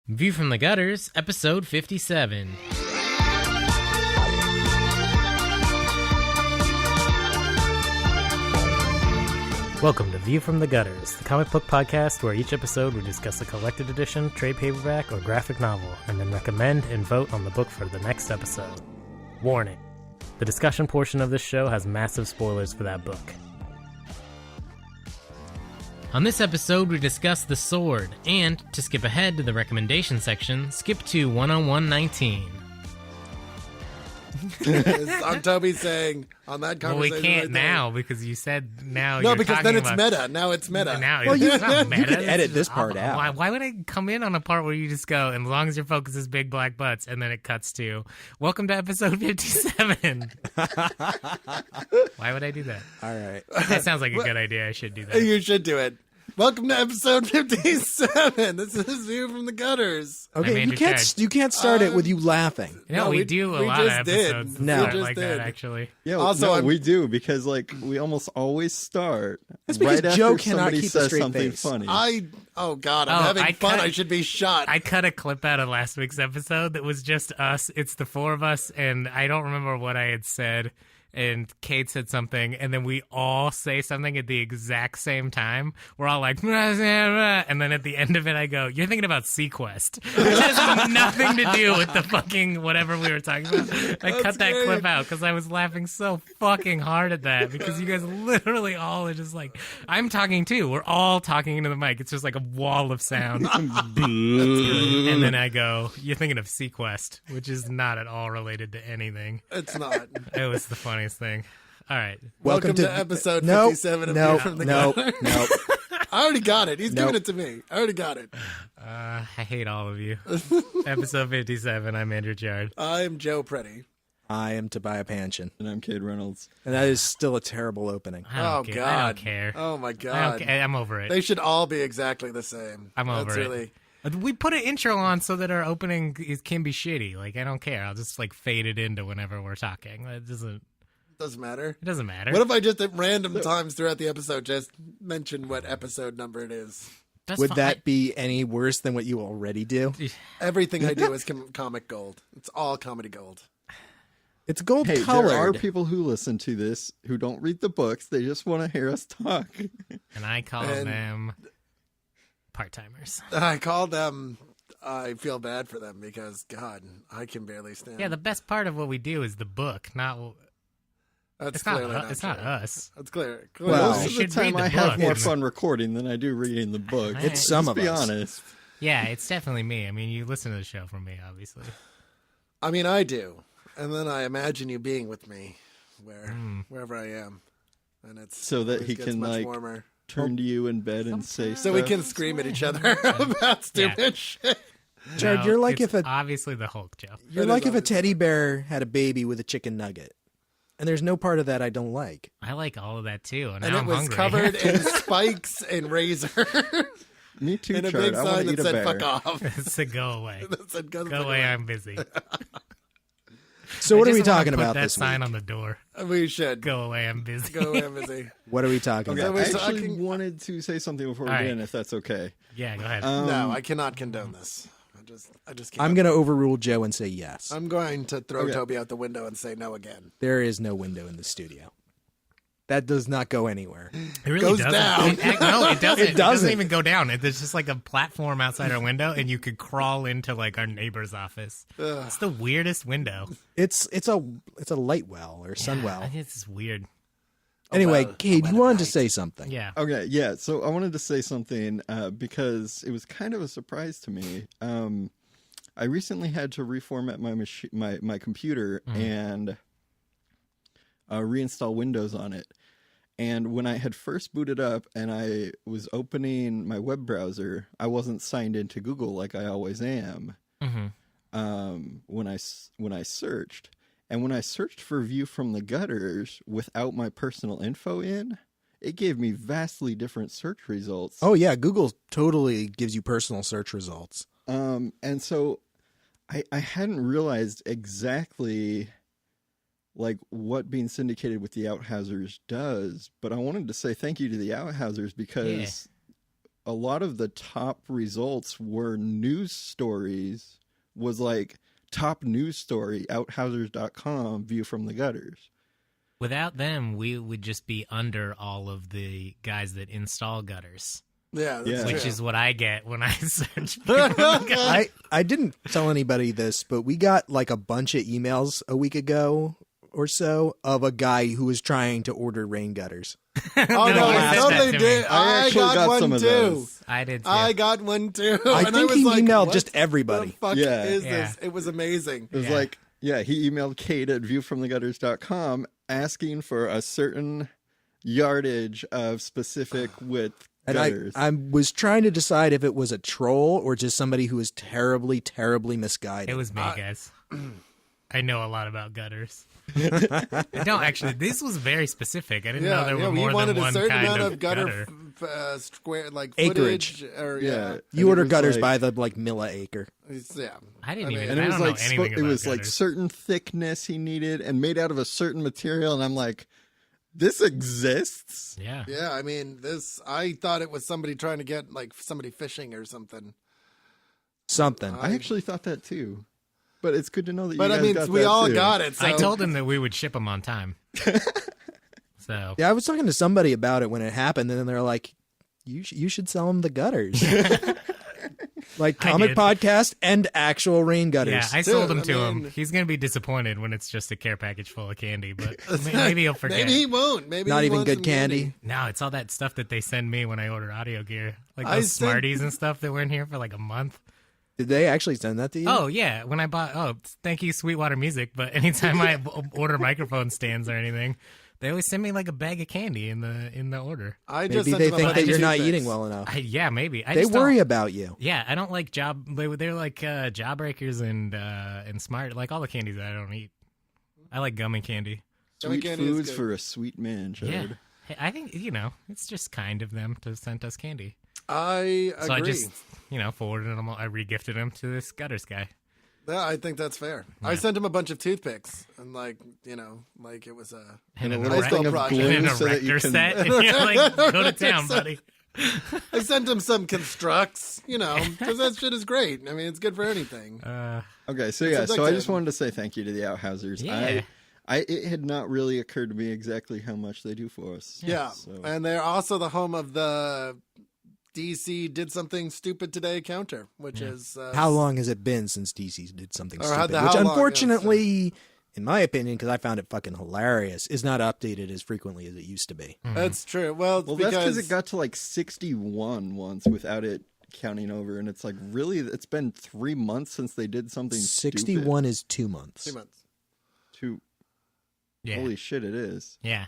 View from the Gutters, episode 57. Welcome to View from the Gutters, the comic book podcast where each episode we discuss a collected edition, trade paperback, or graphic novel, and then recommend and vote on the book for the next episode. Warning: the discussion portion of this show has massive spoilers for that book. On this episode, we discuss The Sword, and, to skip ahead to the recommendation section, skip to 10119. I'm Toby saying on that conversation. Well, we can't right now because you said now. No, you're because talking then it's about, meta. Now it's meta. Now Well, it's not meta. you could edit this part out. Why would I come in on a part where you just go, and as long as your focus is big black butts, and then it cuts to, welcome to episode 57. Why would I do that? All right. That sounds like a good idea. I should do that. You should do it. Welcome to episode 57. This is View from the Gutters. I'm Okay, Andrew Chard. you can't start it with you laughing. No, we do a we lot of just did. episodes No. that We are just like did. that, actually. Yeah, Also, no, we do because we almost always start. That's because right Joe after cannot somebody keep a says straight something face. funny. Oh God, I'm Oh, having I fun. cut- I should be shot. I cut a clip out of last week's episode that was just us. It's the four of us, and I don't remember what I had said. And Cade said something, and then we all say something at the exact same time. We're all like, and then at the end of it, I go, "You're thinking about Sequest," which has nothing to do with the fucking whatever we were talking about. I cut that great. clip out because I was laughing so fucking hard at that because you guys literally all are just like, I'm talking too. We're all talking into the mic. It's just like a wall of sound. And then I go, "You're thinking of Sequest," which is not at all related to anything. It's not. It was the funniest thing. All right. Welcome to episode Nope, 57 of nope, View from the nope, Gutters. nope. I already got it. He's Nope. giving it to me. I already got it. I hate all of you. Episode 57. I'm Andrew Chard. I'm Joe Preti. I am Tobiah Panshin, and I'm Cade Reynolds. and that is still a terrible opening. I don't Oh care. God. I don't care. Oh my I God. don't care. I'm over it. They should all be exactly the same. I'm over That's it. really. We put an intro on so that our opening can be shitty. Like, I don't care. I'll just like fade it into whenever we're talking. It doesn't Matter. It doesn't matter. What if I just at random times throughout the episode just mention what episode number it is? That's Would fine. that be any worse than what you already do? Everything I do is comic gold. It's all comedy gold. It's gold Hey, colored. there are people who listen to this who don't read the books. They just want to hear us talk. And I call And- them part-timers. I call them. I feel bad for them because God, I can barely stand. Yeah, the best part of what we do is the book, not... That's It's not, clearly not it's not true. us. That's clear. Well, Most you of the should time, read the I have book. more fun recording than I do reading the book. It's Let's some of be us. honest. Yeah, it's definitely me. I mean, you listen to the show from me, obviously. I mean, I do, and then I imagine you being with me, wherever I am, and it's So that always he gets can, much like, warmer. Turn to you in bed and say So we stuff. can scream at each other about stupid shit. Jared, No, you're like it's if a obviously the Hulk, Joe. you're That like is if a obviously- teddy bear had a baby with a chicken nugget, and there's no part of that I don't like. I like all of that too, and And now it I'm was hungry. covered in spikes and razor, Me too, and a Chard. big I want sign to eat that a said bear. "fuck off." So go away. That said, "Go the Go fuck away, I'm busy. So what I are we just wanna talking put about that this sign week? on the door. We should Go away, I'm busy. go away. I'm busy. What are we talking Okay, So about? we're I actually talking- wanted to say something before we All right. begin, if that's okay. Yeah, go ahead. No, I cannot condone this. I just can't. I'm going to overrule Joe and say yes. I'm going to throw Okay. Toby out the window and say no again. There is no window in the studio. That does not go anywhere. It really goes doesn't. down. No, it doesn't. It doesn't doesn't. even go down. There's just like a platform outside our window, and you could crawl into like our neighbor's office. It's the weirdest window. It's a light well or sun well. I think it's just weird. Anyway, well, Cade, well, you wanted to night. say something. Yeah. Okay, yeah. So I wanted to say something because it was kind of a surprise to me. I recently had to reformat my computer and reinstall Windows on it. And when I had first booted up and I was opening my web browser, I wasn't signed into Google like I always am. When I searched. And when I searched for View from the Gutters without my personal info in, it gave me vastly different search results. Oh yeah, Google totally gives you personal search results. And so I hadn't realized exactly like what being syndicated with the Outhousers does, but I wanted to say thank you to the Outhousers because a lot of the top results were news stories, was like top news story, outhousers.com, view from the gutters. Without them, we would just be under all of the guys that install gutters. Yeah, that's Which true. is what I get when I search. I I didn't tell anybody this, but we got like a bunch of emails a week ago or so of a guy who was trying to order rain gutters. Oh no, you I said totally that to did. me. I actually got one some of too. those. did too. I got one too. I And think was he like, emailed what just everybody. the fuck Yeah. is Yeah. this? It was amazing. It was like, yeah, he emailed Cade at viewfromthegutters.com asking for a certain yardage of specific width And gutters. I was trying to decide if it was a troll or just somebody who was terribly, terribly misguided. It was me, guys. I know a lot about gutters. No, actually, this was very specific. I didn't know there were we more wanted than a one certain kind amount of of gutter. Square like Acreage. footage or yeah. And You it order was gutters like- by the like milli-acre. yeah. I didn't mean, even. And it I was don't know like anything it about was like gutters. certain thickness he needed and made out of a certain material, and I'm like, this exists? Yeah. Yeah, I mean, I thought it was somebody trying to get like somebody fishing or something. Something. I actually thought that too. But it's good to know that you But guys I mean, got we that all too. got it. So. I told him that we would ship them on time. So Yeah, I was talking to somebody about it when it happened, and then they're like, "You should sell them the gutters." Like I comic did. podcast and actual rain gutters. yeah, I sold Dude, them to I him. mean- He's gonna be disappointed when it's just a care package full of candy, but maybe he'll forget. Maybe he won't. Maybe Not he even wants good some candy. No, it's all that stuff that they send me when I order audio gear, like I those sent- Smarties and stuff that were in here for like a month. Did they actually send that to you? Oh yeah, when I bought. Oh, thank you, Sweetwater Music. But anytime I order microphone stands or anything, they always send me like a bag of candy in the order. I just maybe sent they him a think bunch that of you're not toothpicks. eating well enough. Yeah, maybe. I They just worry don't, about you. Yeah, I don't like they're like Jawbreakers and Smart, like all the candies that I don't eat. I like gummy candy. Gummy Sweet candy is foods good. for a sweet man, Chad. Yeah, hey, I think it's just kind of them to send us candy. I agree. So I just forwarded them. I regifted them to this gutters guy. Yeah, I think that's fair. I sent him a bunch of toothpicks and like it was a And a an little I still thing of project. and an glue so that you erector can... set. And you're like, go to town, buddy. I sent him some constructs, because that shit is great. I mean, it's good for anything. Okay, so It's yeah, so I just addictive. wanted to say thank you to the Outhousers. Yeah. It had not really occurred to me exactly how much they do for us. Yeah, So. and they're also the home of the DC did something stupid today counter, which is How long has it been since DC did something Or stupid? how Which long, unfortunately, in my opinion, because I found it fucking hilarious, is not updated as frequently as it used to be. That's true. Well, Well, because that's because it got to like 61 once without it counting over, and it's like, really, it's been 3 months since they did something 61 is 2 months. 2 months. Yeah, Holy shit, it is. yeah.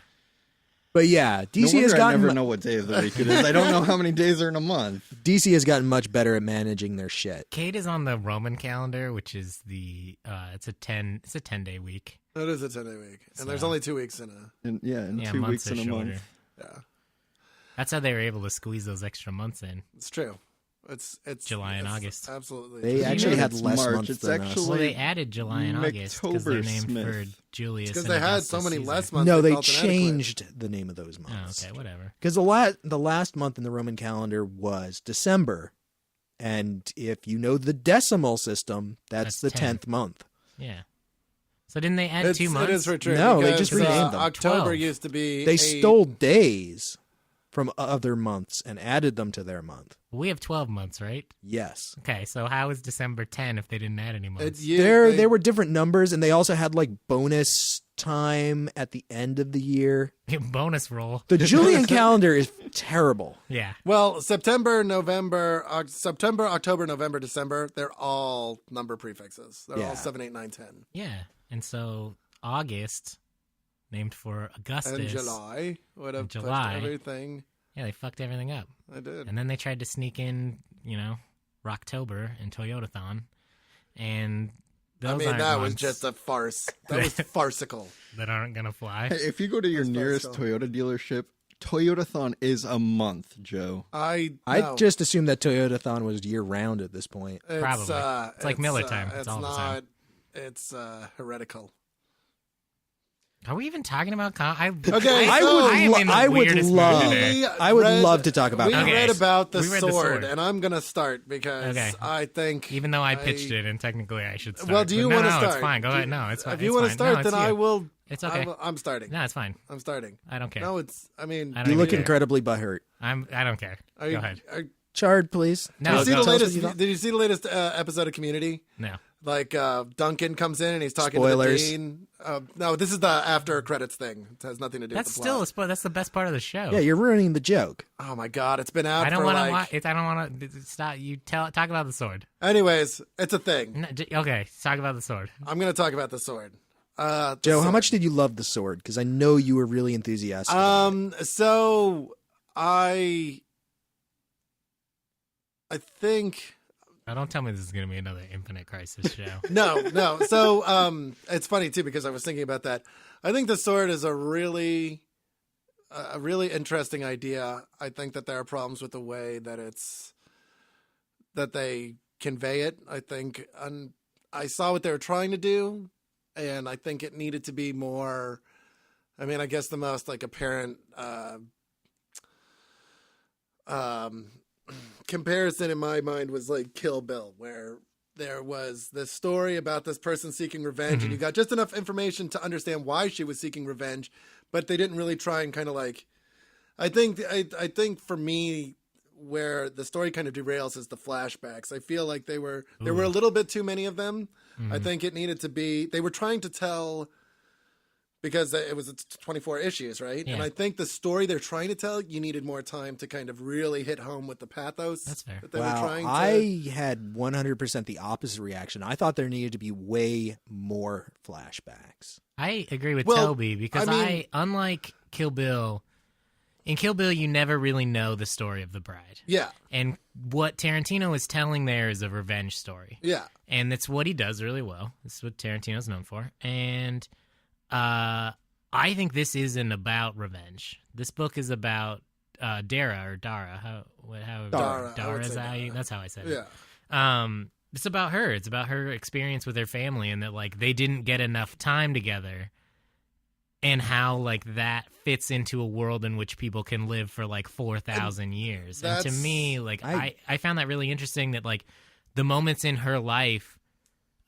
But yeah, No DC wonder has I gotten never know what day of the week it is. I don't know how many days are in a month. DC has gotten much better at managing their shit. Cade is on the Roman calendar, which is it's a 10-day week. It is a 10-day week, and there's So- only 2 weeks in a. In 2 months weeks are in a shorter. month. Yeah, That's how they were able to squeeze those extra months in. it's true. It's July and it's August. Absolutely. They you actually know had it's less March. months It's than us. actually- Well, they added July and August because they're named Smith. for Julius. because and they had Augustus so many Caesar. less months. No, they felt inadequate. changed the name of those Oh, months. okay, whatever. Because the last month in the Roman calendar was December. And if you know the decimal system, that's That's the 10. 10th month. Yeah. So didn't they add It's, 2 months? It is for true. No, they because, just renamed them. October 12. used to be. They 8. stole days from other months and added them to their month. We have 12 months, right? Yes. Okay, so how is December 10 if they didn't add any months? There were different numbers, and they also had like bonus time at the end of the year. Bonus roll. The Julian calendar is terrible. Yeah. Well, September, October, November, December, they're all number prefixes. They're Yeah. all 7, 8, 9, 10. Yeah. And so August, named for Augustus. And July would have pushed July. everything. Yeah, they fucked everything up. I did. And then they tried to sneak in, Rocktober and Toyotathon. And those I mean, aren't that was months just a farce. That was farcical. that aren't going to fly. Hey, if you go to your That's nearest farcical. Toyota dealership, Toyotathon is a month, Joe. I no. just assumed that Toyotathon was year round at this point. It's, Probably. It's like Miller time. It's It's all the not. time. It's heretical. Are we even talking about Okay, I would love to talk about. We Okay. read about the We read the sword, sword. and I'm gonna start because Okay. I think even though I pitched it, and technically I should start. Well, do you want to start? It's fine. Go ahead. No, it's fine. If you want to start, then I will. It's okay. I'm starting. No, it's fine. I'm starting. I don't care. No, it's. I mean, I don't You even look care. incredibly butthurt. I don't care. Go ahead. Chard, please. No, Did you see the go. latest? Did you see the latest episode of Community? No. Like Duncan comes in and he's talking Spoilers. to the dean. No, this is the after credits thing. It has nothing to do That's with the plot. still that's the best part of the show. Yeah, you're ruining the joke. Oh my god, it's been out I don't for want to like. watch it. I don't want to stop. You talk about the sword. Anyways, it's a thing. No, okay, talk about the sword. I'm going to talk about the sword. Joe, how much did you love the sword? Because I know you were really enthusiastic. about it. So I think Don't tell me this is going to be another Infinite Crisis show. no. So it's funny too because I was thinking about that. I think the sword is a really interesting idea. I think that there are problems with the way that they convey it. I think I saw what they were trying to do, and I think it needed to be more. I mean, I guess the most like apparent comparison in my mind was like Kill Bill, where there was this story about this person seeking revenge, and you got just enough information to understand why she was seeking revenge, but they didn't really try and kind of like. I think for me, where the story kind of derails is the flashbacks. I feel like there were a little bit too many of them. I think it needed to be. They were trying to tell. Because it was 24 issues, right? Yeah. And I think the story they're trying to tell, you needed more time to kind of really hit home with the pathos. That's fair. That they were Wow, trying to. I had 100% the opposite reaction. I thought there needed to be way more flashbacks. I agree with Well, Toby because I mean- unlike Kill Bill, in Kill Bill you never really know the story of the bride. Yeah, And what Tarantino is telling there is a revenge story. yeah. And that's what he does really well. This is what Tarantino's known for. And I think this isn't about revenge. This book is about Dara or Dara. Dara. I Dara would is say how Dara. that's how I said Yeah. it. It's about her. It's about her experience with her family and that like they didn't get enough time together. And how like that fits into a world in which people can live for like 4,000 years. And to that's- me, like I found that really interesting that like the moments in her life,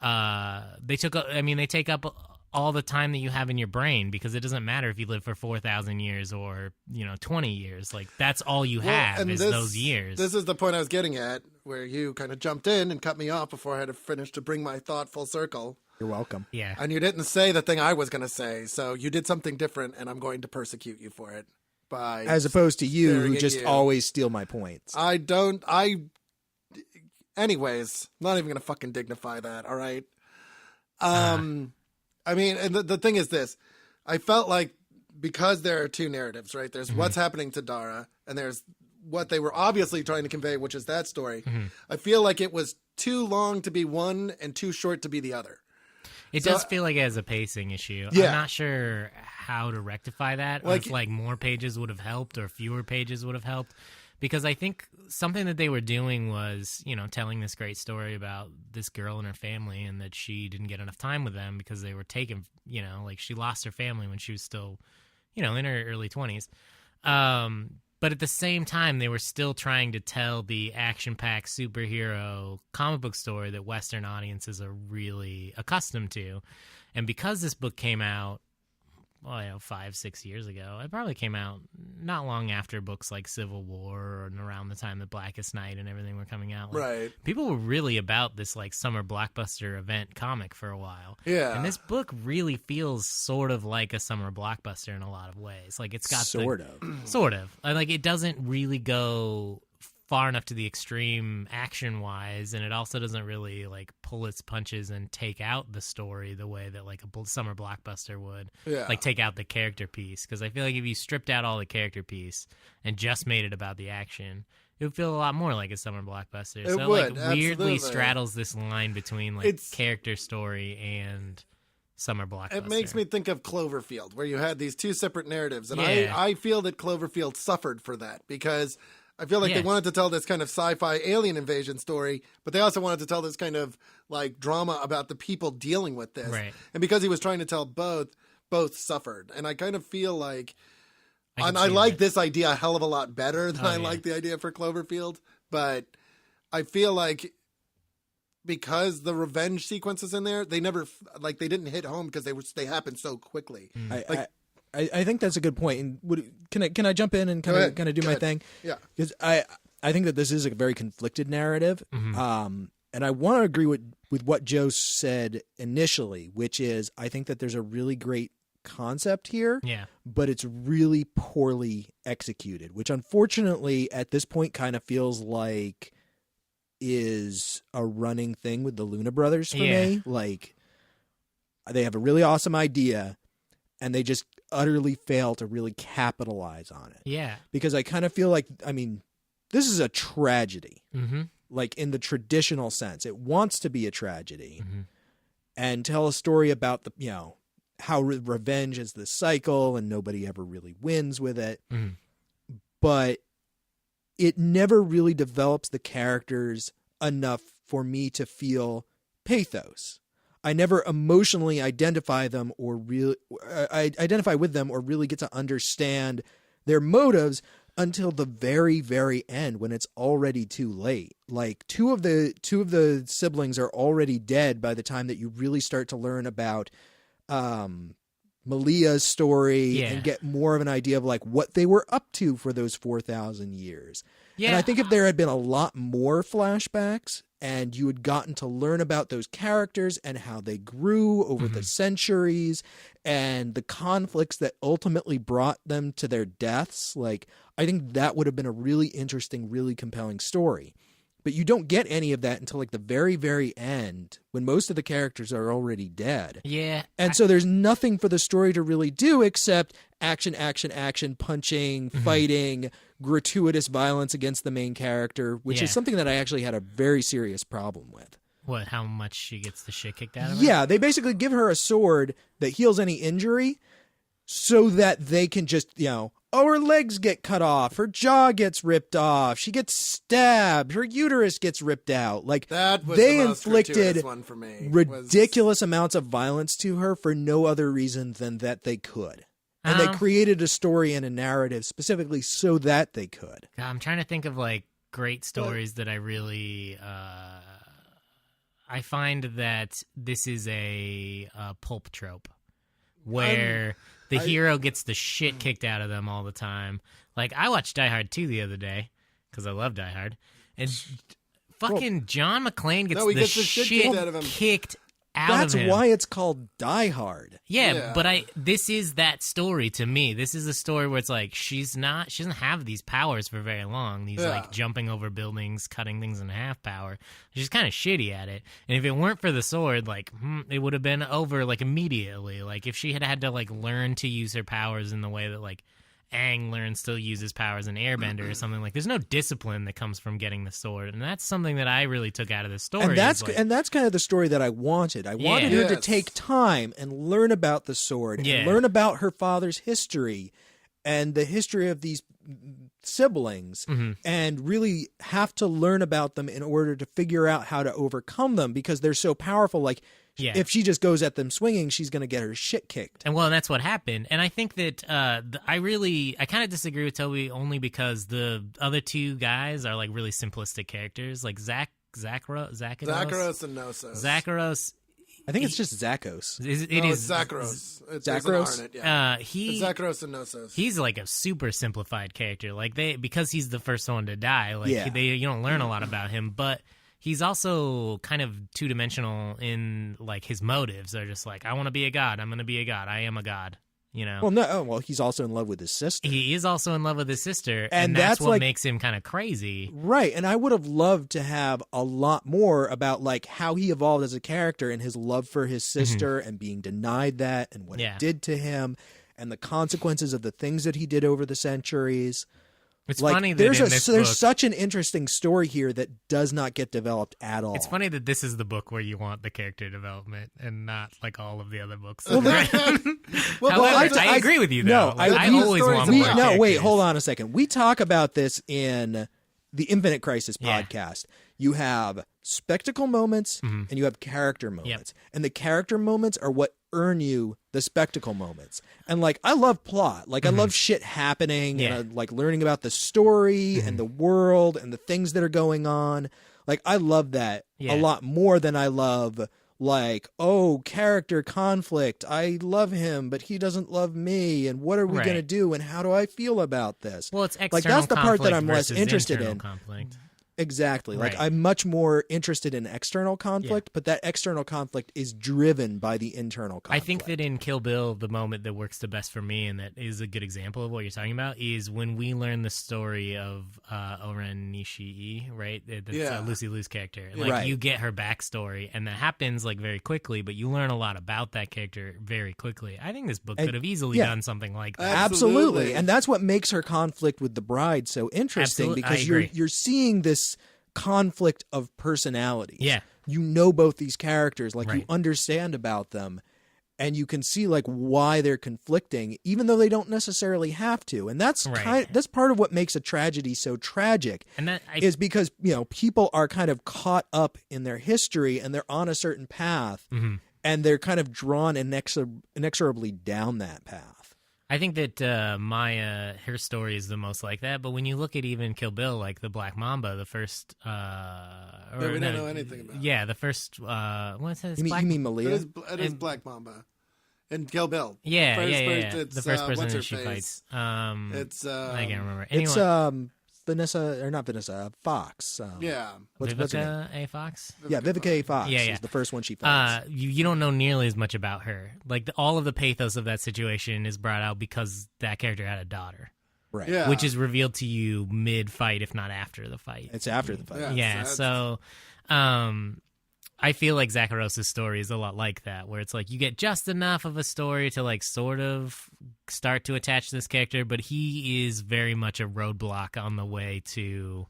they take up all the time that you have in your brain because it doesn't matter if you live for 4,000 years or 20 years. Like that's all you have and is those years. This is the point I was getting at, where you kind of jumped in and cut me off before I had to finish to bring my thought full circle. You're welcome. Yeah. And you didn't say the thing I was going to say, so you did something different, and I'm going to persecute you for it. By As opposed to you, staring who at just you. always steal my points. Anyways, I'm not even going to fucking dignify that, all right? I mean, and the thing is this. I felt like because there are two narratives, right? There's what's happening to Dara, and there's what they were obviously trying to convey, which is that story. I feel like it was too long to be one and too short to be the other. It does feel like it has a pacing issue. Yeah. I'm not sure how to rectify that. Or if more pages would have helped or fewer pages would have helped. Because I think something that they were doing was, telling this great story about this girl and her family and that she didn't get enough time with them because they were taken, like she lost her family when she was still, in her early 20s. But at the same time, they were still trying to tell the action-packed superhero comic book story that Western audiences are really accustomed to. And because this book came out, 5-6 years ago, it probably came out not long after books like Civil War and around the time that Blackest Night and everything were coming out. Right. People were really about this like summer blockbuster event comic for a while. Yeah. And this book really feels sort of like a summer blockbuster in a lot of ways. Like it's got Sort of. Sort of. Like it doesn't really go far enough to the extreme action-wise, and it also doesn't really like pull its punches and take out the story the way that like a summer blockbuster would. Yeah. Like take out the character piece, because I feel like if you stripped out all the character piece and just made it about the action, it would feel a lot more like a summer blockbuster. It So would, like weirdly absolutely. straddles this line between like character story and summer blockbuster. It makes me think of Cloverfield, where you had these two separate narratives. And Yeah. I feel that Cloverfield suffered for that because I feel like they wanted to tell this kind of sci-fi alien invasion story, but they also wanted to tell this kind of like drama about the people dealing with this. Right. And because he was trying to tell both both suffered. And I kind of feel like I I like this idea a hell of a lot better than I like the idea for Cloverfield, but I feel like because the revenge sequences in there, they never like they didn't hit home because they happened so quickly. I think that's a good point. And can I jump in and kind of do my thing? Yeah, because I think that this is a very conflicted narrative. And I want to agree with what Joe said initially, which is I think that there's a really great concept here, but it's really poorly executed, which unfortunately at this point kind of feels like is a running thing with the Luna brothers for me. Like they have a really awesome idea and they just utterly fail to really capitalize on it. Yeah. Because I kind of feel like, I mean, this is a tragedy. Like in the traditional sense, it wants to be a tragedy and tell a story about the, how revenge is the cycle and nobody ever really wins with it. But it never really develops the characters enough for me to feel pathos. I never emotionally identify them or really identify with them or really get to understand their motives until the very, very end when it's already too late. Like two of the siblings are already dead by the time that you really start to learn about Malia's story and get more of an idea of like what they were up to for those 4,000 years. Yeah. And I think if there had been a lot more flashbacks and you had gotten to learn about those characters and how they grew over the centuries and the conflicts that ultimately brought them to their deaths, like I think that would have been a really interesting, really compelling story. But you don't get any of that until like the very, very end when most of the characters are already dead. Yeah. And so there's nothing for the story to really do except action, action, action, punching, fighting, gratuitous violence against the main character, which is something that I actually had a very serious problem with. What, how much she gets the shit kicked out of her? Yeah, they basically give her a sword that heals any injury so that they can just, her legs get cut off, her jaw gets ripped off, she gets stabbed, her uterus gets ripped out. Like that was they the most inflicted one for me, ridiculous amounts of violence to her for no other reason than that they could. And they created a story and a narrative specifically so that they could. God, I'm trying to think of like great stories that I really I find that this is a pulp trope where the hero gets the shit kicked out of them all the time. Like, I watched Die Hard 2 the other day, because I love Die Hard, and fucking John McClane gets the shit kicked out of him. That's why it's called Die Hard. Yeah, but this is that story to me. This is a story where it's like, she doesn't have these powers for very long. These like jumping over buildings, cutting things in half power. She's kind of shitty at it. And if it weren't for the sword, like, it would have been over like immediately. Like if she had to like learn to use her powers in the way that like Aang learns to use his powers in Airbender or something, like there's no discipline that comes from getting the sword, and that's something that I really took out of this story. And that's kind of the story that I wanted. I wanted her to take time and learn about the sword and learn about her father's history and the history of these siblings and really have to learn about them in order to figure out how to overcome them because they're so powerful. Like if she just goes at them swinging, she's going to get her shit kicked. And that's what happened. And I think that I kind of disagree with Toby only because the other two guys are like really simplistic characters, like Zakaros and Knossos. Zakaros. I think it's just Zakos. It's Zakaros. It's Zakaros? It's Zakaros and Knossos. He's like a super simplified character. Like because he's the first one to die. Like you don't learn a lot about him, but he's also kind of two-dimensional in like his motives. They're just like, I want to be a god. I'm going to be a god. I am a god. Well, he's also in love with his sister. He is also in love with his sister, and that's what makes him kind of crazy. Right, and I would have loved to have a lot more about like how he evolved as a character and his love for his sister and being denied that and what it did to him and the consequences of the things that he did over the centuries. It's funny that there's such an interesting story here that does not get developed at all. It's funny that this is the book where you want the character development and not like all of the other books. I agree with you though. I always want more characters. No, wait, hold on a second. We talk about this in the Infinite Crisis podcast. You have spectacle moments and you have character moments. And the character moments are what earn you the spectacle moments. And like, I love plot. Like, I love shit happening and I like learning about the story and the world and the things that are going on. Like, I love that a lot more than I love like, oh, character conflict. I love him, but he doesn't love me. And what are we going to do? And how do I feel about this? Well, it's external like, that's the part that I'm less versus interested in. Conflict. Exactly. Like, I'm much more interested in external conflict, but that external conflict is driven by the internal conflict. I think that in Kill Bill, the moment that works the best for me, and that is a good example of what you're talking about, is when we learn the story of Oren Nishii, right? That's Lucy Liu's character. Like, you get her backstory, and that happens, like, very quickly, but you learn a lot about that character very quickly. I think this book could have easily done something like that. Absolutely. And that's what makes her conflict with the bride so interesting, because you're seeing this conflict of personalities. Yeah. You know both these characters, like you understand about them, and you can see like why they're conflicting, even though they don't necessarily have to. And that's that's part of what makes a tragedy so tragic. And that is because, you know, people are kind of caught up in their history and they're on a certain path and they're kind of drawn inexorably down that path. I think that Maya, her story is the most like that. But when you look at even Kill Bill, like the Black Mamba, the first... we don't know anything about. Yeah, the first... what's it? You mean Malia? It is Black Mamba. And Kill Bill. Yeah, It's, the first person that she fights. I can't remember. Anyway. It's Vanessa Fox. Vivica A. Fox? Vivica A. Fox is the first one she fights. You don't know nearly as much about her. Like, all of the pathos of that situation is brought out because that character had a daughter. Right. Yeah. Which is revealed to you mid-fight, if not after the fight. It's after the fight. Yeah, so I feel like Zakharos's story is a lot like that, where it's like you get just enough of a story to like sort of start to attach to this character, but he is very much a roadblock on the way to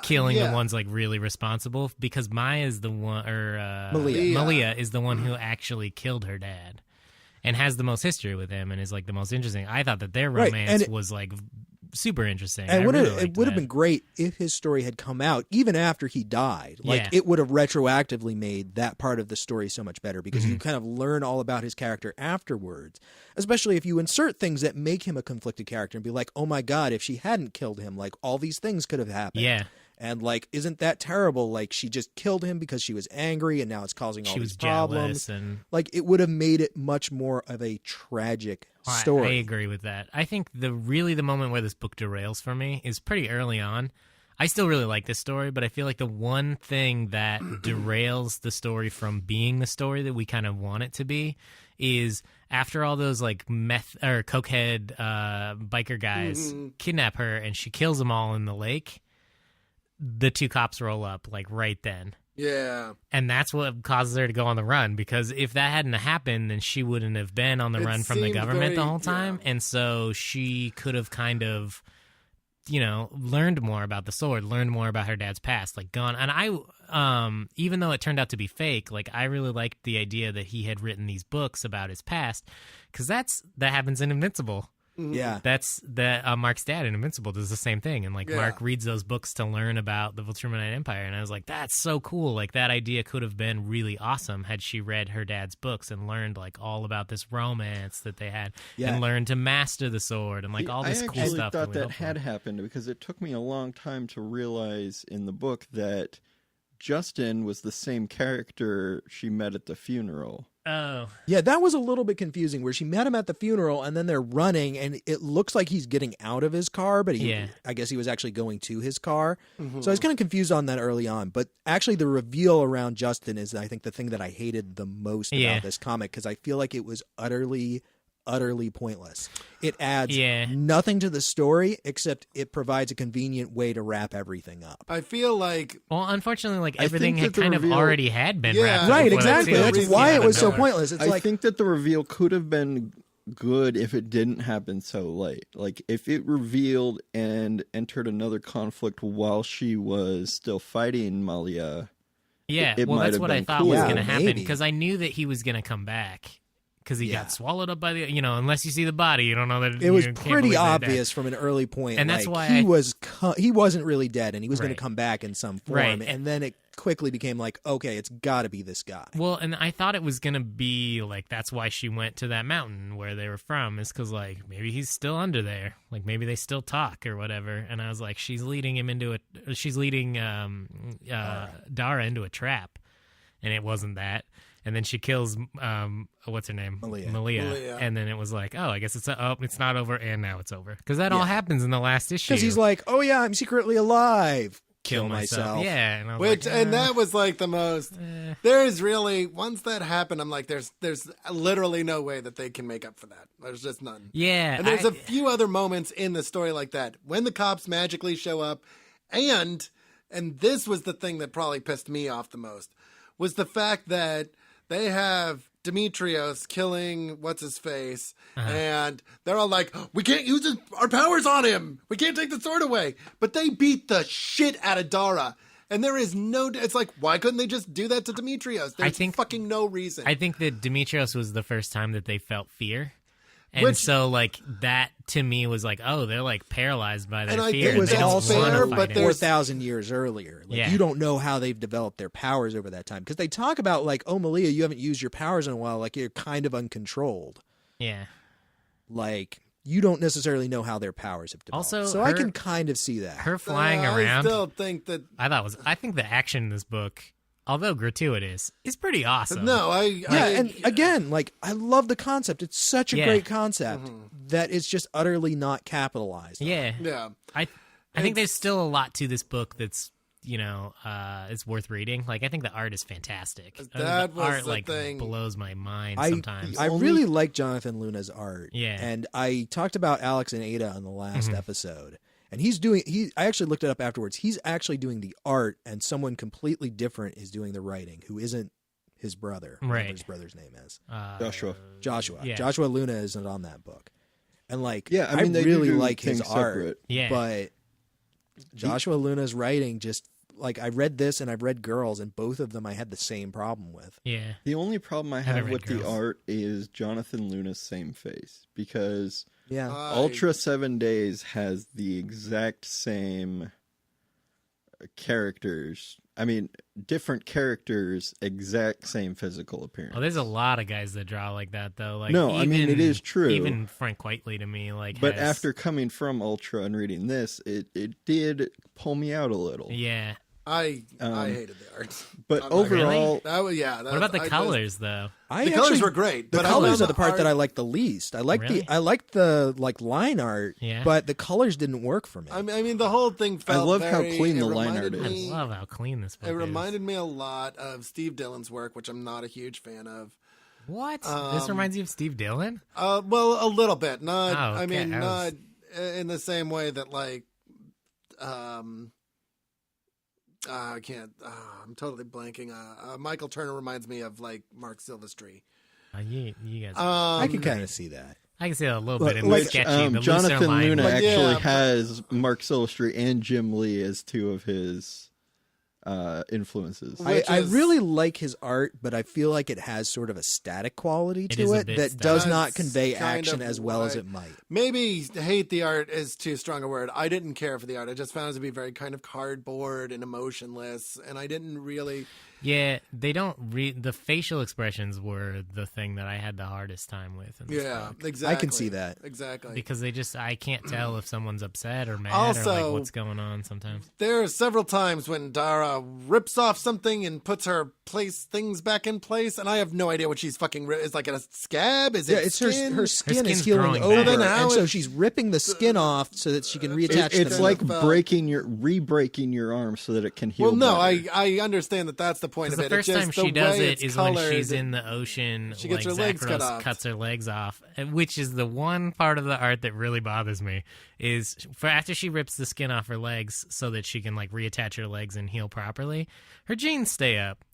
killing the ones like really responsible, because Maya is the one, or Malia is the one who actually killed her dad and has the most history with him and is like the most interesting. I thought that their romance was like super interesting. And it would have been great if his story had come out even after he died. Like, it would have retroactively made that part of the story so much better, because you kind of learn all about his character afterwards, especially if you insert things that make him a conflicted character and be like, oh my God, if she hadn't killed him, like all these things could have happened. Yeah. And like, isn't that terrible? Like, she just killed him because she was angry and now it's causing all these problems. And like, it would have made it much more of a tragic story. I agree with that. I think the moment where this book derails for me is pretty early on. I still really like this story, but I feel like the one thing that derails the story from being the story that we kind of want it to be is after all those like meth or cokehead biker guys kidnap her and she kills them all in the lake. The two cops roll up like right then. Yeah. And that's what causes her to go on the run, because if that hadn't happened, then she wouldn't have been on the run from the government the whole time. And so she could have kind of, you know, learned more about the sword, learned more about her dad's past, like gone. And I, even though it turned out to be fake, like I really liked the idea that he had written these books about his past, because that happens in Invincible. Yeah, that's Mark's dad in Invincible does the same thing, and like Mark reads those books to learn about the Viltruminite Empire, and I was like, that's so cool. Like, that idea could have been really awesome had she read her dad's books and learned like all about this romance that they had, and learned to master the sword and like all this cool stuff. I thought that had happened, because it took me a long time to realize in the book that Justin was the same character she met at the funeral. Oh. Yeah, that was a little bit confusing, where she met him at the funeral and then they're running and it looks like he's getting out of his car, but I guess he was actually going to his car. So I was kind of confused on that early on. But actually the reveal around Justin is, I think, the thing that I hated the most about this comic, because I feel like it was utterly pointless. It adds nothing to the story, except it provides a convenient way to wrap everything up. I feel like... Well, unfortunately, like everything had kind of already had been wrapped. Right, exactly. That's why it was so pointless. It's I think that the reveal could have been good if it didn't happen so late. Like, if it revealed and entered another conflict while she was still fighting Malia... Yeah, that's what I thought was going to happen, because I knew that he was going to come back. Because he got swallowed up by the, you know, unless you see the body, you don't know that it was pretty obvious from an early point. And that's why he wasn't really dead, and he was going to come back in some form. And then it quickly became like, okay, it's got to be this guy. Well, and I thought it was gonna be like that's why she went to that mountain where they were from, is because like maybe he's still under there, like maybe they still talk or whatever. And I was like, she's leading Dara into a trap, and it wasn't that. And then she kills what's her name, Malia. And then it was like, oh, I guess it's not over, and now it's over, because that all happens in the last issue. Because he's like, oh yeah, I'm secretly alive. Kill myself. Yeah, and I and was like, that was like the most. There's really, once that happened, I'm like, there's literally no way that they can make up for that. There's just none. Yeah, and there's a few other moments in the story like that when the cops magically show up, and this was the thing that probably pissed me off the most, was the fact that they have Demetrios killing what's-his-face, and they're all like, we can't use our powers on him. We can't take the sword away. But they beat the shit out of Dara. And there is no... It's like, why couldn't they just do that to Demetrios? There's fucking no reason. I think that Demetrios was the first time that they felt fear. And so, like, that to me was like, oh, they're like paralyzed by their fear. It was all fair, but 4,000 years earlier. Like, you don't know how they've developed their powers over that time. Because they talk about, like, oh, Malia, you haven't used your powers in a while. Like, you're kind of uncontrolled. Yeah. Like, you don't necessarily know how their powers have developed. Also, so I can kind of see that. Her flying around. I still think that... I think the action in this book, although gratuitous, is pretty awesome. No, and again, like, I love the concept. It's such a great concept that it's just utterly not capitalized on. Yeah. I think there's still a lot to this book that's, it's worth reading. Like, I think the art is fantastic. That the art blows my mind sometimes. I really like Jonathan Luna's art. Yeah. And I talked about Alex and Ada on the last episode. And I actually looked it up afterwards. He's actually doing the art, and someone completely different is doing the writing, who isn't his brother. Right. Whatever his brother's name is. Joshua. Yeah. Joshua Luna isn't on that book. And like, I mean, I they really do like his art. separate. Yeah. But Joshua Luna's writing just, like, I read this and I've read Girls, and both of them I had the same problem with. Yeah. The only problem I have with Girls. the art is Jonathan Luna's same face, because Yeah. Ultra 7 Days has the exact same characters. I mean, different characters, exact same physical appearance. Well, there's a lot of guys that draw like that, though. Like, no, I mean, it is true. Even Frank Whiteley, to me, like. But after coming from Ultra and reading this, it did pull me out a little. Yeah. I hated the art. But overall... Really? What about the colors, though? The colors were great. The colors are the part that I like the least. I like the like line art, but the colors didn't work for me. I mean, the whole thing felt I love how clean the line art is. I love how clean this book is. It reminded me a lot of Steve Dillon's work, which I'm not a huge fan of. What? This reminds you of Steve Dillon? Well, a little bit. Not. Oh, okay. Not in the same way that like. I can't. I'm totally blanking. Michael Turner reminds me of like Mark Silvestri. You guys. I can kind of see that. I can see that a little bit in the sketchy. The Jonathan Luna actually yeah, has Mark Silvestri and Jim Lee as two of his influences. I really like his art, but I feel like it has sort of a static quality to it that does not convey action as well as it might. Maybe hate the art is too strong a word. I didn't care for the art. I just found it to be very kind of cardboard and emotionless, and I didn't really... Yeah, they don't read the facial expressions were the thing that I had the hardest time with. In this book. Exactly. I can see that exactly because I can't tell if someone's upset or mad also, or like what's going on. Sometimes there are several times when Dara rips off something and puts her things back in place, and I have no idea what she's fucking. Is like a scab? Is it? It's skin? her skin is healing over, and so she's ripping the skin off so that she can reattach. It's like re-breaking your arm so that it can heal. Well, no, better. I understand that's the point of it. The first time she does it is when she's in the ocean. She gets her legs cut off. Cuts her legs off, which is the one part of the art that really bothers me. Is for after she rips the skin off her legs so that she can like reattach her legs and heal properly, her jeans stay up.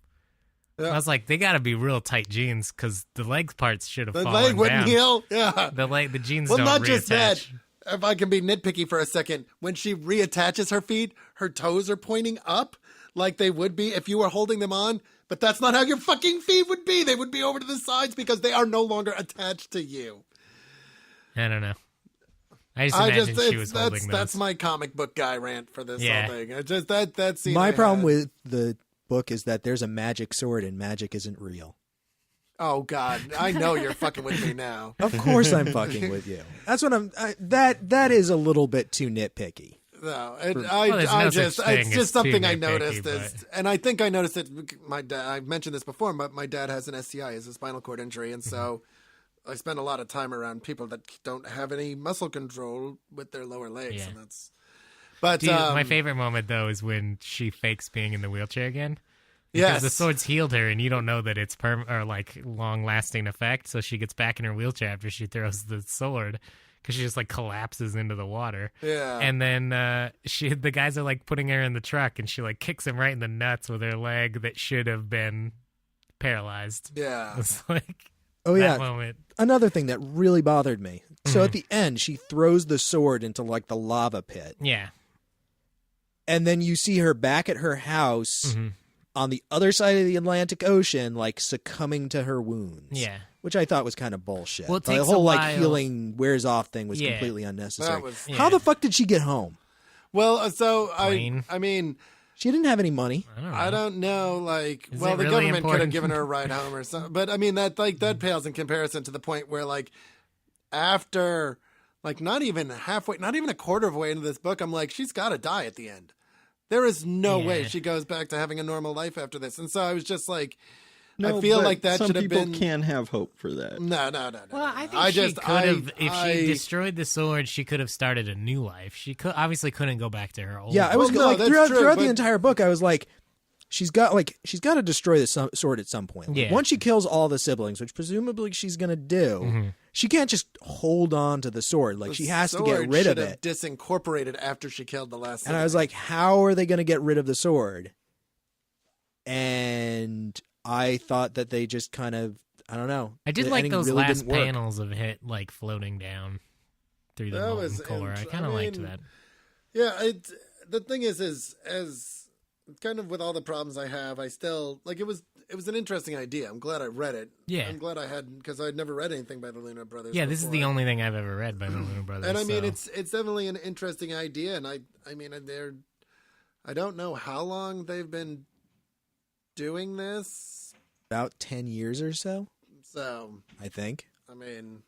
Yeah. I was like, they got to be real tight jeans because the leg parts should have fallen down. The leg wouldn't heal. Yeah, the jeans. Well, don't not reattach. Just that. If I can be nitpicky for a second, when she reattaches her feet, her toes are pointing up. Like they would be if you were holding them on, but that's not how your fucking feet would be. They would be over to the sides because they are no longer attached to you. I don't know. I just imagine she was holding those. That's my comic book guy rant for this whole thing. It just that seems my problem with the book is that there's a magic sword and magic isn't real. Oh God, I know you're fucking with me now. Of course I'm fucking with you. That's what that is a little bit too nitpicky. No, it's just something I nitpicky, noticed, and I think I noticed it. My dad, I mentioned this before, but my dad has an SCI, has a spinal cord injury, and so I spend a lot of time around people that don't have any muscle control with their lower legs, and that's. But dude, my favorite moment though is when she fakes being in the wheelchair again. Because yes, the sword's healed her, and you don't know that it's long-lasting effect. So she gets back in her wheelchair after she throws the sword, because she just like collapses into the water. Yeah, and then the guys are like putting her in the truck, and she like kicks him right in the nuts with her leg that should have been paralyzed. Yeah, it's like that moment. Another thing that really bothered me. So at the end, she throws the sword into like the lava pit. Yeah, and then you see her back at her house. On the other side of the Atlantic Ocean, like succumbing to her wounds. Yeah. Which I thought was kind of bullshit. Well, the whole like healing wears off thing was completely unnecessary. How the fuck did she get home? Well, so Plane. I mean, she didn't have any money. I don't know. Like, Is well, it the really government could have important? given her a ride home or something. But I mean, that pales in comparison to the point where, like, after, like, not even halfway, not even a quarter of a way into this book, I'm like, she's got to die at the end. There is no way she goes back to having a normal life after this. And so I was just like, I feel like that should have been. Some people can have hope for that. No. Well, I think she could have. If she destroyed the sword, she could have started a new life. She obviously couldn't go back to her old. Yeah, I was Well, no, like that's throughout true, the entire book, I was like, she's got to destroy the sword at some point. Like, Yeah. once she kills all the siblings, which presumably she's gonna do, she can't just hold on to the sword. Like, she has to get rid of it. Disincorporated after she killed the last. And I was like, how are they going to get rid of the sword? And I thought that they just kind of, I don't know. I did The like ending those really last didn't work. panels of it, like floating down through the That molten was core. I kind of liked that. Yeah, the thing is as kind of with all the problems I have, I still like it was an interesting idea. I'm glad I read it. Yeah. I'm glad I had, because I'd never read anything by the Luna Brothers. Yeah, this is the before. only thing I've ever read by the Luna Brothers. And I mean, so. it's definitely an interesting idea, and I mean, I don't know how long they've been doing this. About 10 years or so, So I think. I mean,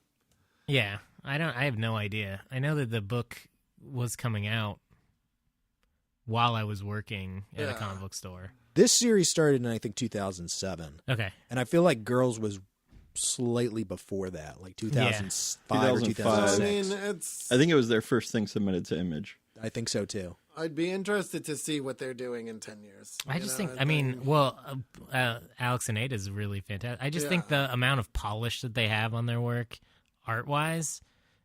Yeah, I have no idea. I know that the book was coming out while I was working at a comic book store. This series started in, I think, 2007. Okay. And I feel like Girls was slightly before that, like 2005 or 2005. 2006. I think it was their first thing submitted to Image. I think so, too. I'd be interested to see what they're doing in 10 years. I just think, Alex and Ada is really fantastic. I just think the amount of polish that they have on their work, art-wise,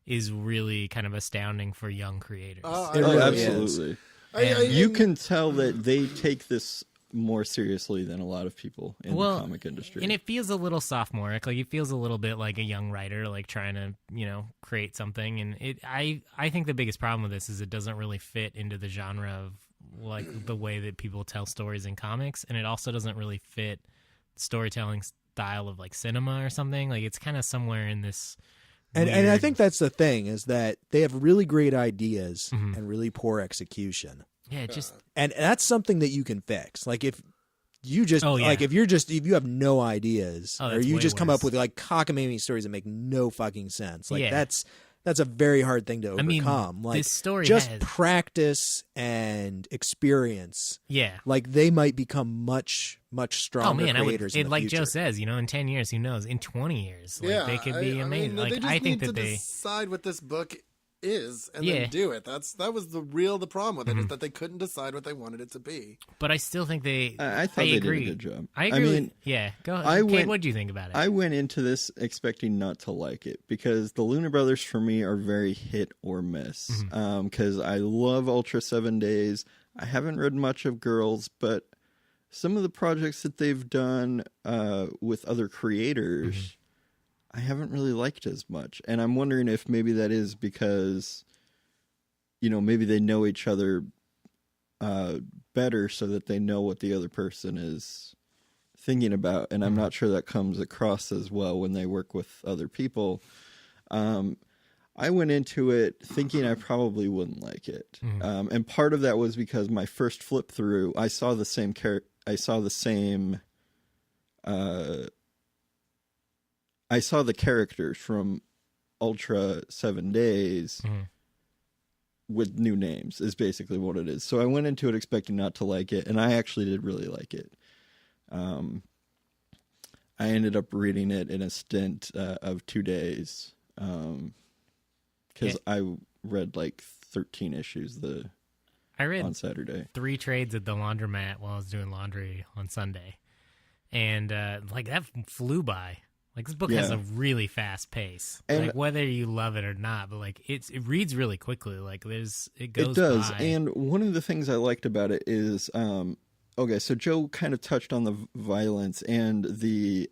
is really kind of astounding for young creators. It really absolutely. You can tell that they take this more seriously than a lot of people in the comic industry. And it feels a little sophomoric. Like, it feels a little bit like a young writer, like trying to, create something. And I think the biggest problem with this is it doesn't really fit into the genre of like the way that people tell stories in comics, and it also doesn't really fit storytelling style of like cinema or something. Like, it's kind of somewhere in this. And I think that's the thing, is that they have really great ideas and really poor execution. Yeah, just and that's something that you can fix. Like, if you just if you have no ideas, or you just come up with like cockamamie stories that make no fucking sense, like that's a very hard thing to overcome. I mean, like, this story just has practice and experience. Yeah, like they might become much stronger creators. in the like future. Joe says, in 10 years, who knows? In 20 years, like, they could be amazing. I mean, like, they just I think need that to they decide what this book is and then do it. That was the problem with it, is that they couldn't decide what they wanted it to be. But I still think I thought they agree. did a good job. I agree. Go ahead. Kate, what do you think about it? I went into this expecting not to like it, because the Luna Brothers for me are very hit or miss. Because I love Ultra 7 Days. I haven't read much of Girls, but some of the projects that they've done with other creators, I haven't really liked as much. And I'm wondering if maybe that is because, maybe they know each other better, so that they know what the other person is thinking about. And I'm not sure that comes across as well when they work with other people. I went into it thinking I probably wouldn't like it. And part of that was because my first flip through, I saw the same I saw the same. I saw the characters from Ultra 7 Days with new names is basically what it is. So I went into it expecting not to like it, and I actually did really like it. I ended up reading it in a stint of 2 days because I read like 13 issues I read on Saturday. 3 trades at the laundromat while I was doing laundry on Sunday. And like that flew by. Like this book has a really fast pace. And like whether you love it or not, but like it reads really quickly. Like it goes. It does. By. And one of the things I liked about it is okay, so Joe kind of touched on the violence, and the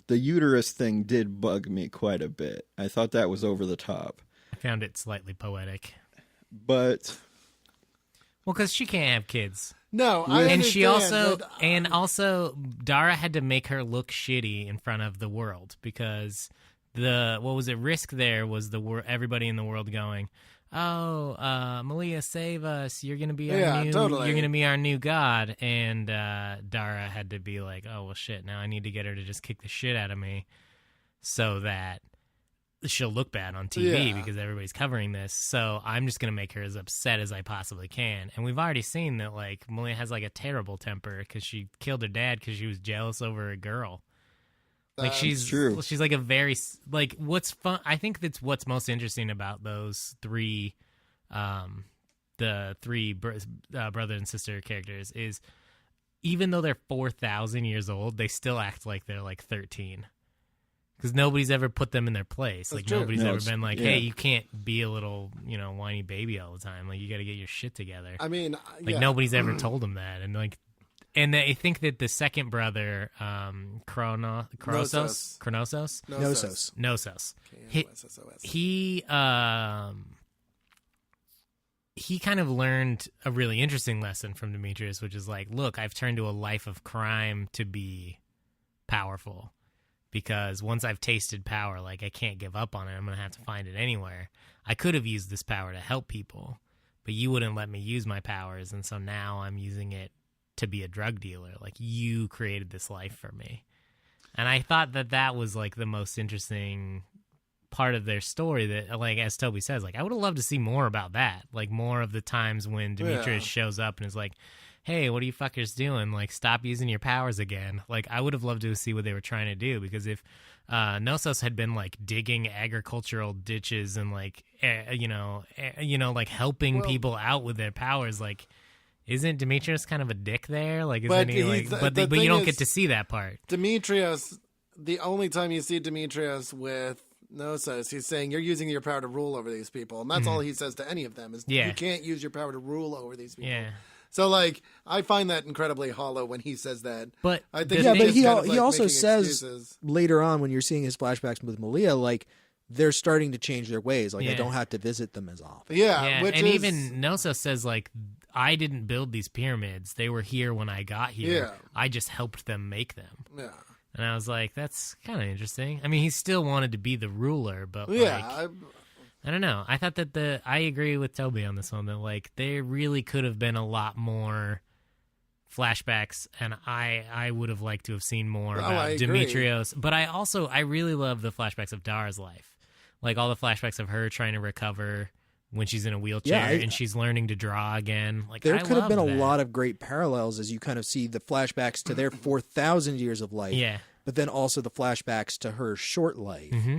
uterus thing did bug me quite a bit. I thought that was over the top. I found it slightly poetic. But well, because she can't have kids. No, I and she understand, also Dara had to make her look shitty in front of the world because what was at risk there was everybody in the world going, "Oh, Malia, save us! You're gonna be you're gonna be our new god." And Dara had to be like, "Oh well, shit! Now I need to get her to just kick the shit out of me, so that she'll look bad on TV because everybody's covering this. So I'm just gonna make her as upset as I possibly can." And we've already seen that like Malia has like a terrible temper because she killed her dad because she was jealous over a girl. Like she's true. She's like a very like what's fun. I think that's what's most interesting about those three, the three brother and sister characters is even though they're 4,000 years old, they still act like they're like 13 because nobody's ever put them in their place. Like nobody's ever been like, hey, you can't be a little whiny baby all the time. Like you got to get your shit together. I mean, like nobody's ever told them that, and like. And I think that the second brother, Nosos, he kind of learned a really interesting lesson from Demetrius, which is like, look, I've turned to a life of crime to be powerful because once I've tasted power, like I can't give up on it. I'm going to have to find it anywhere. I could have used this power to help people, but you wouldn't let me use my powers. And so now I'm using it to be a drug dealer. Like you created this life for me. And I thought that was like the most interesting part of their story that, like, as Toby says, like, I would have loved to see more about that. Like more of the times when Demetrius shows up and is like, hey, what are you fuckers doing? Like, stop using your powers again. Like, I would have loved to see what they were trying to do because if Nosos had been like digging agricultural ditches and like, like helping people out with their powers, like, isn't Demetrius kind of a dick there? Like, isn't he like? But you don't get to see that part. Demetrius, the only time you see Demetrius with Nosos, he's saying you're using your power to rule over these people, and that's all he says to any of them is you can't use your power to rule over these people. Yeah. So like, I find that incredibly hollow when he says that. But I think but he also says later on when you're seeing his flashbacks with Malia, like, they're starting to change their ways. Like I don't have to visit them as often. Even Nosos says like, I didn't build these pyramids. They were here when I got here. Yeah. I just helped them make them. Yeah. And I was like, that's kind of interesting. I mean, he still wanted to be the ruler, but I don't know. I thought that I agree with Toby on this one, that like there really could have been a lot more flashbacks, and I would have liked to have seen more about Demetrios. But I really love the flashbacks of Dara's life. Like all the flashbacks of her trying to recover when she's in a wheelchair and she's learning to draw again. Like there could have been a lot of great parallels as you kind of see the flashbacks to their 4,000 years of life. Yeah. But then also the flashbacks to her short life. Mm-hmm.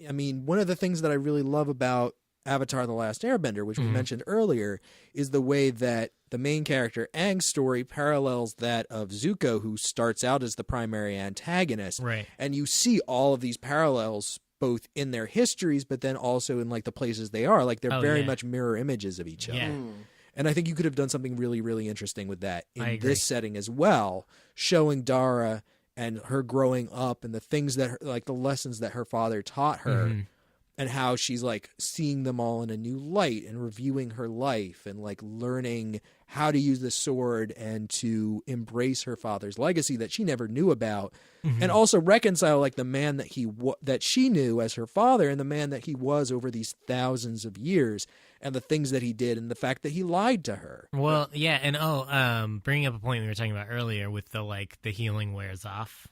I mean, one of the things that I really love about Avatar: The Last Airbender, which we mentioned earlier, is the way that the main character Aang's story parallels that of Zuko, who starts out as the primary antagonist. Right. And you see all of these parallels both in their histories, but then also in like the places they are. Like they're very much mirror images of each other. Yeah. And I think you could have done something really, really interesting with that in this setting as well, showing Dara and her growing up and the things that like the lessons that her father taught her and how she's like seeing them all in a new light and reviewing her life and like learning how to use the sword and to embrace her father's legacy that she never knew about, and also reconcile like the man that that she knew as her father and the man that he was over these thousands of years, and the things that he did and the fact that he lied to her. Well, yeah, and bringing up a point we were talking about earlier with the healing wears off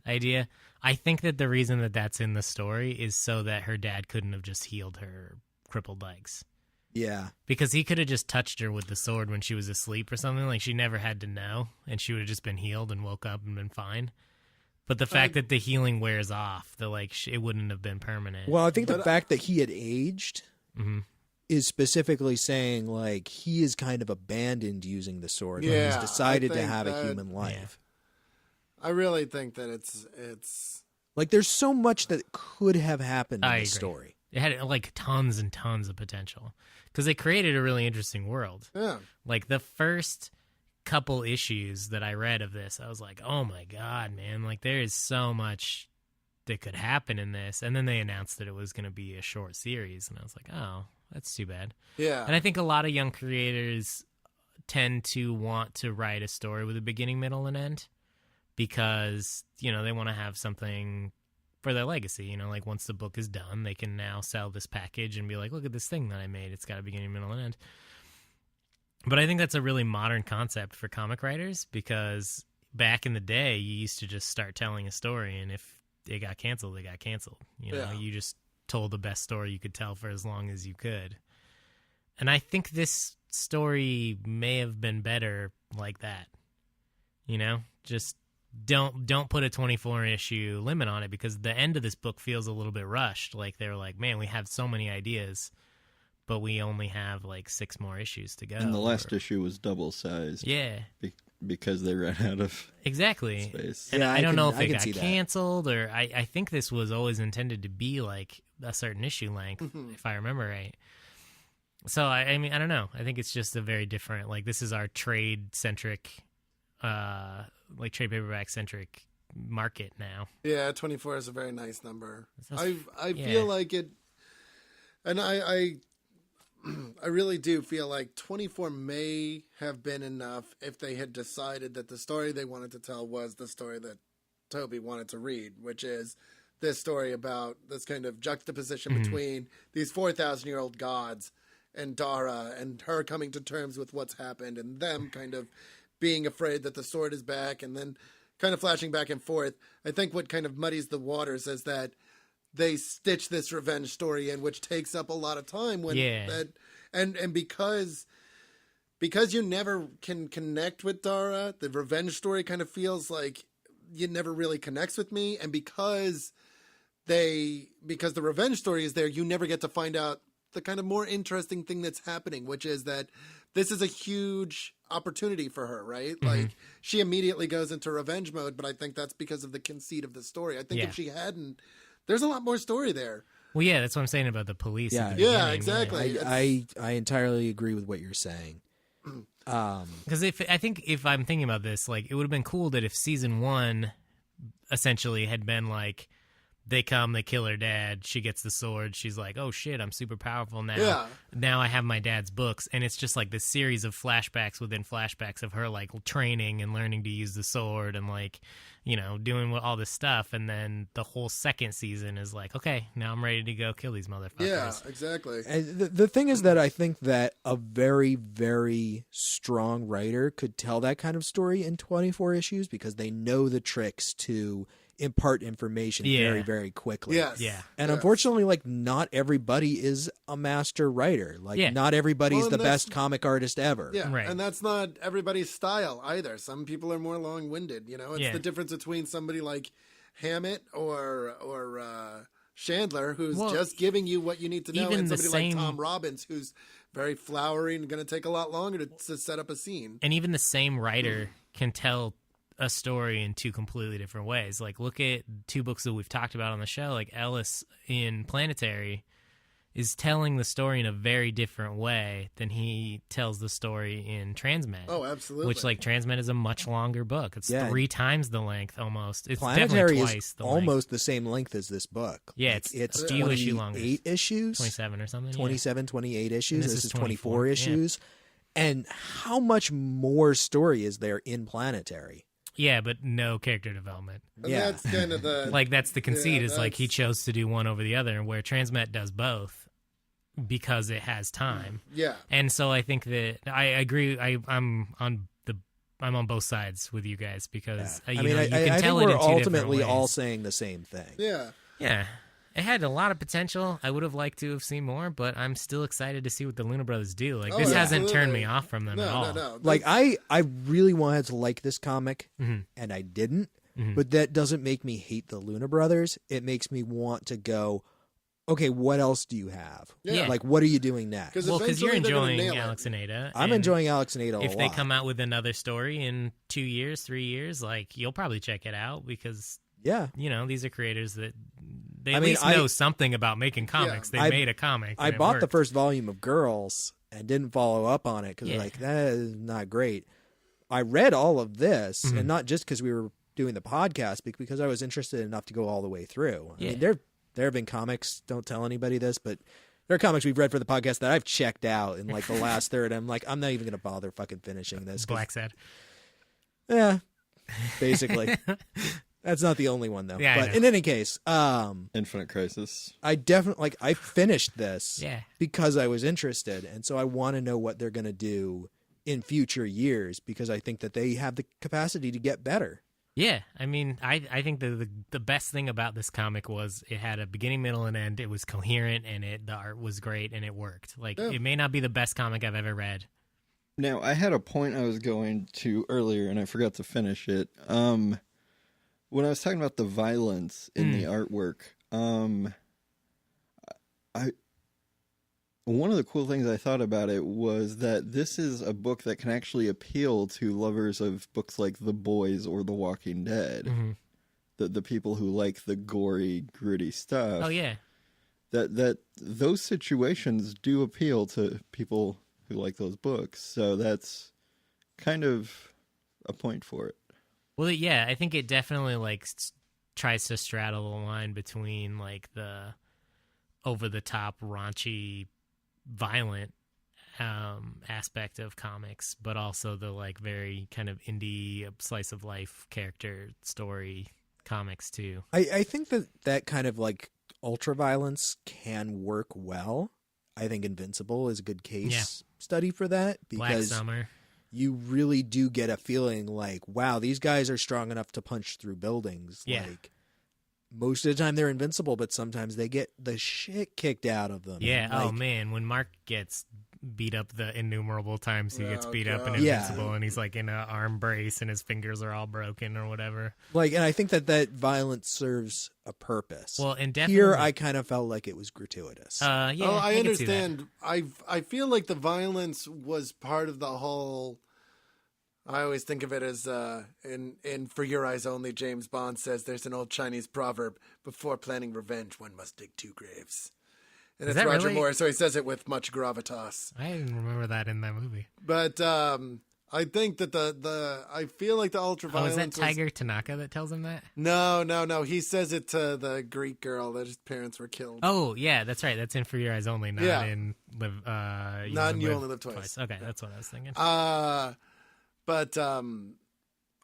idea. I think that the reason that that's in the story is so that her dad couldn't have just healed her crippled legs. Yeah. Because he could have just touched her with the sword when she was asleep or something. Like, she never had to know, and she would have just been healed and woke up and been fine. But the fact that the healing wears off, it wouldn't have been permanent. Well, I think the fact that he had aged is specifically saying, like, he is kind of abandoned using the sword. Yeah, he's decided to have a human life. Yeah. I really think that it's... Like, there's so much that could have happened in the story. It had, like, tons and tons of potential. Because they created a really interesting world. Yeah. Like, the first couple issues that I read of this, I was like, oh my God, man. Like, there is so much that could happen in this. And then they announced that it was going to be a short series. And I was like, oh, that's too bad. Yeah. And I think a lot of young creators tend to want to write a story with a beginning, middle, and end. Because, they want to have something for their legacy. Like, once the book is done, they can now sell this package and be like, look at this thing that I made. It's got a beginning, middle, and end. But I think that's a really modern concept for comic writers, because back in the day, you used to just start telling a story, and if it got canceled, it got canceled. You just told the best story you could tell for as long as you could. And I think this story may have been better like that. Just don't put a 24-issue limit on it, because the end of this book feels a little bit rushed. Like, they were like, man, we have so many ideas, but we only have like 6 more issues to go. And the last issue was double-sized. Yeah. Because they ran out of space. And I don't know if it got canceled, or I think this was always intended to be like a certain issue length, if I remember right. So, I mean, I don't know. I think it's just a very different, like, this is our trade-centric, like trade paperback-centric market now. Yeah, 24 is a very nice number. I feel like it, and I really do feel like 24 may have been enough if they had decided that the story they wanted to tell was the story that Toby wanted to read, which is this story about this kind of juxtaposition between these 4,000-year-old gods and Dara, and her coming to terms with what's happened, and them kind of being afraid that the sword is back, and then kind of flashing back and forth. I think what kind of muddies the waters is that they stitch this revenge story in, which takes up a lot of time and because you never can connect with Dara, the revenge story kind of feels like it never really connects with me, and because the revenge story is there, you never get to find out the kind of more interesting thing that's happening, which is that this is a huge opportunity for her, right? Like, she immediately goes into revenge mode, but I think that's because of the conceit of the story. I think if she hadn't, there's a lot more story there. Well, yeah, that's what I'm saying about the police. Yeah, exactly. I entirely agree with what you're saying. Because if I'm thinking about this, like, it would have been cool that if season 1 essentially had been like, they come, they kill her dad, she gets the sword, she's like, oh shit, I'm super powerful now. Yeah. Now I have my dad's books, and it's just like this series of flashbacks within flashbacks of her like training and learning to use the sword and like, doing all this stuff, and then the whole second season is like, okay, now I'm ready to go kill these motherfuckers. Yeah, exactly. And the thing is that I think that a very, very strong writer could tell that kind of story in 24 issues, because they know the tricks to impart information very, very quickly. Yes. Yeah. And unfortunately, like, not everybody is a master writer. Like, not everybody's the best comic artist ever. Yeah, right. And that's not everybody's style either. Some people are more long-winded, It's the difference between somebody like Hammett or Chandler, who's just giving you what you need to know, and somebody like Tom Robbins, who's very flowery and going to take a lot longer to set up a scene. And even the same writer can tell a story in 2 completely different ways. Like, look at 2 books that we've talked about on the show. Like, Ellis in Planetary is telling the story in a very different way than he tells the story in Transmet. Oh, absolutely. Which, like, Transmet is a much longer book. It's 3 times the length, almost. It's Planetary definitely twice is the length. almost the same length as this book. Yeah, like, it's a few issue longer. 28 issues? 27 or something. 27, 28 issues. And This is 24 issues. Yeah. And how much more story is there in Planetary? Yeah, but no character development. And that's kind of the... like, that's the conceit, is like he chose to do one over the other, where Transmet does both because it has time. Yeah. And so I think that I agree. I'm on both sides with you guys, because you can tell it in two different ways. I think we're ultimately all saying the same thing. Yeah. Yeah. It had a lot of potential. I would have liked to have seen more, but I'm still excited to see what the Luna Brothers do. Like, this hasn't turned me off from them at all. No. Like, I really wanted to like this comic, and I didn't. But that doesn't make me hate the Luna Brothers. It makes me want to go, okay, what else do you have? Yeah. Like, what are you doing next? Because you're enjoying Alex and Ada. I'm enjoying Alex and Ada a lot. If they come out with another story in 2 years, 3 years, like, you'll probably check it out, because... Yeah. These are creators that they at least know something about making comics. They made a comic. I bought the first volume of Girls and didn't follow up on it because like, that is not great. I read all of this, and not just because we were doing the podcast, but because I was interested enough to go all the way through. I mean, there have been comics, don't tell anybody this, but there are comics we've read for the podcast that I've checked out in like the last third. I'm like, I'm not even going to bother fucking finishing this. Black Sad. Yeah, basically. That's not the only one, though. Yeah, but in any case, Infinite Crisis. I definitely I finished this because I was interested, and so I want to know what they're going to do in future years, because I think that they have the capacity to get better. Yeah, I mean, I think the best thing about this comic was it had a beginning, middle, and end. It was coherent, and the art was great, and it worked. Like, it may not be the best comic I've ever read. Now, I had a point I was going to earlier, and I forgot to finish it. When I was talking about the violence in the artwork, one of the cool things I thought about it was that this is a book that can actually appeal to lovers of books like The Boys or The Walking Dead. The people who like the gory, gritty stuff. Oh, yeah. That those situations do appeal to people who like those books. So that's kind of a point for it. Well, yeah, I think it definitely like tries to straddle the line between like the over-the-top, raunchy, violent aspect of comics, but also the like very kind of indie slice of life character story comics too. I think that kind of like ultra violence can work well. I think Invincible is a good case study for that, because Black Summer. You really do get a feeling like, wow, these guys are strong enough to punch through buildings. Yeah. Like, most of the time they're invincible, but sometimes they get the shit kicked out of them. Yeah. Like, oh man, when Mark gets beat up the innumerable times he gets beat up and Invincible, and he's like in an arm brace and his fingers are all broken or whatever. Like, and I think that violence serves a purpose. Well, and definitely here I kind of felt like it was gratuitous. Yeah. I understand. I feel like the violence was part of the whole. I always think of it as in For Your Eyes Only, James Bond says there's an old Chinese proverb: before planning revenge, one must dig 2 graves. And Is it's that Roger really? Moore, so he says it with much gravitas. I didn't remember that in that movie. But I think that I feel like the ultraviolence. Oh, is that Tiger Tanaka that tells him that? No. He says it to the Greek girl that his parents were killed. Oh, yeah, that's right. That's in For Your Eyes Only, not in Live. You Only Live Twice. Okay, that's what I was thinking. But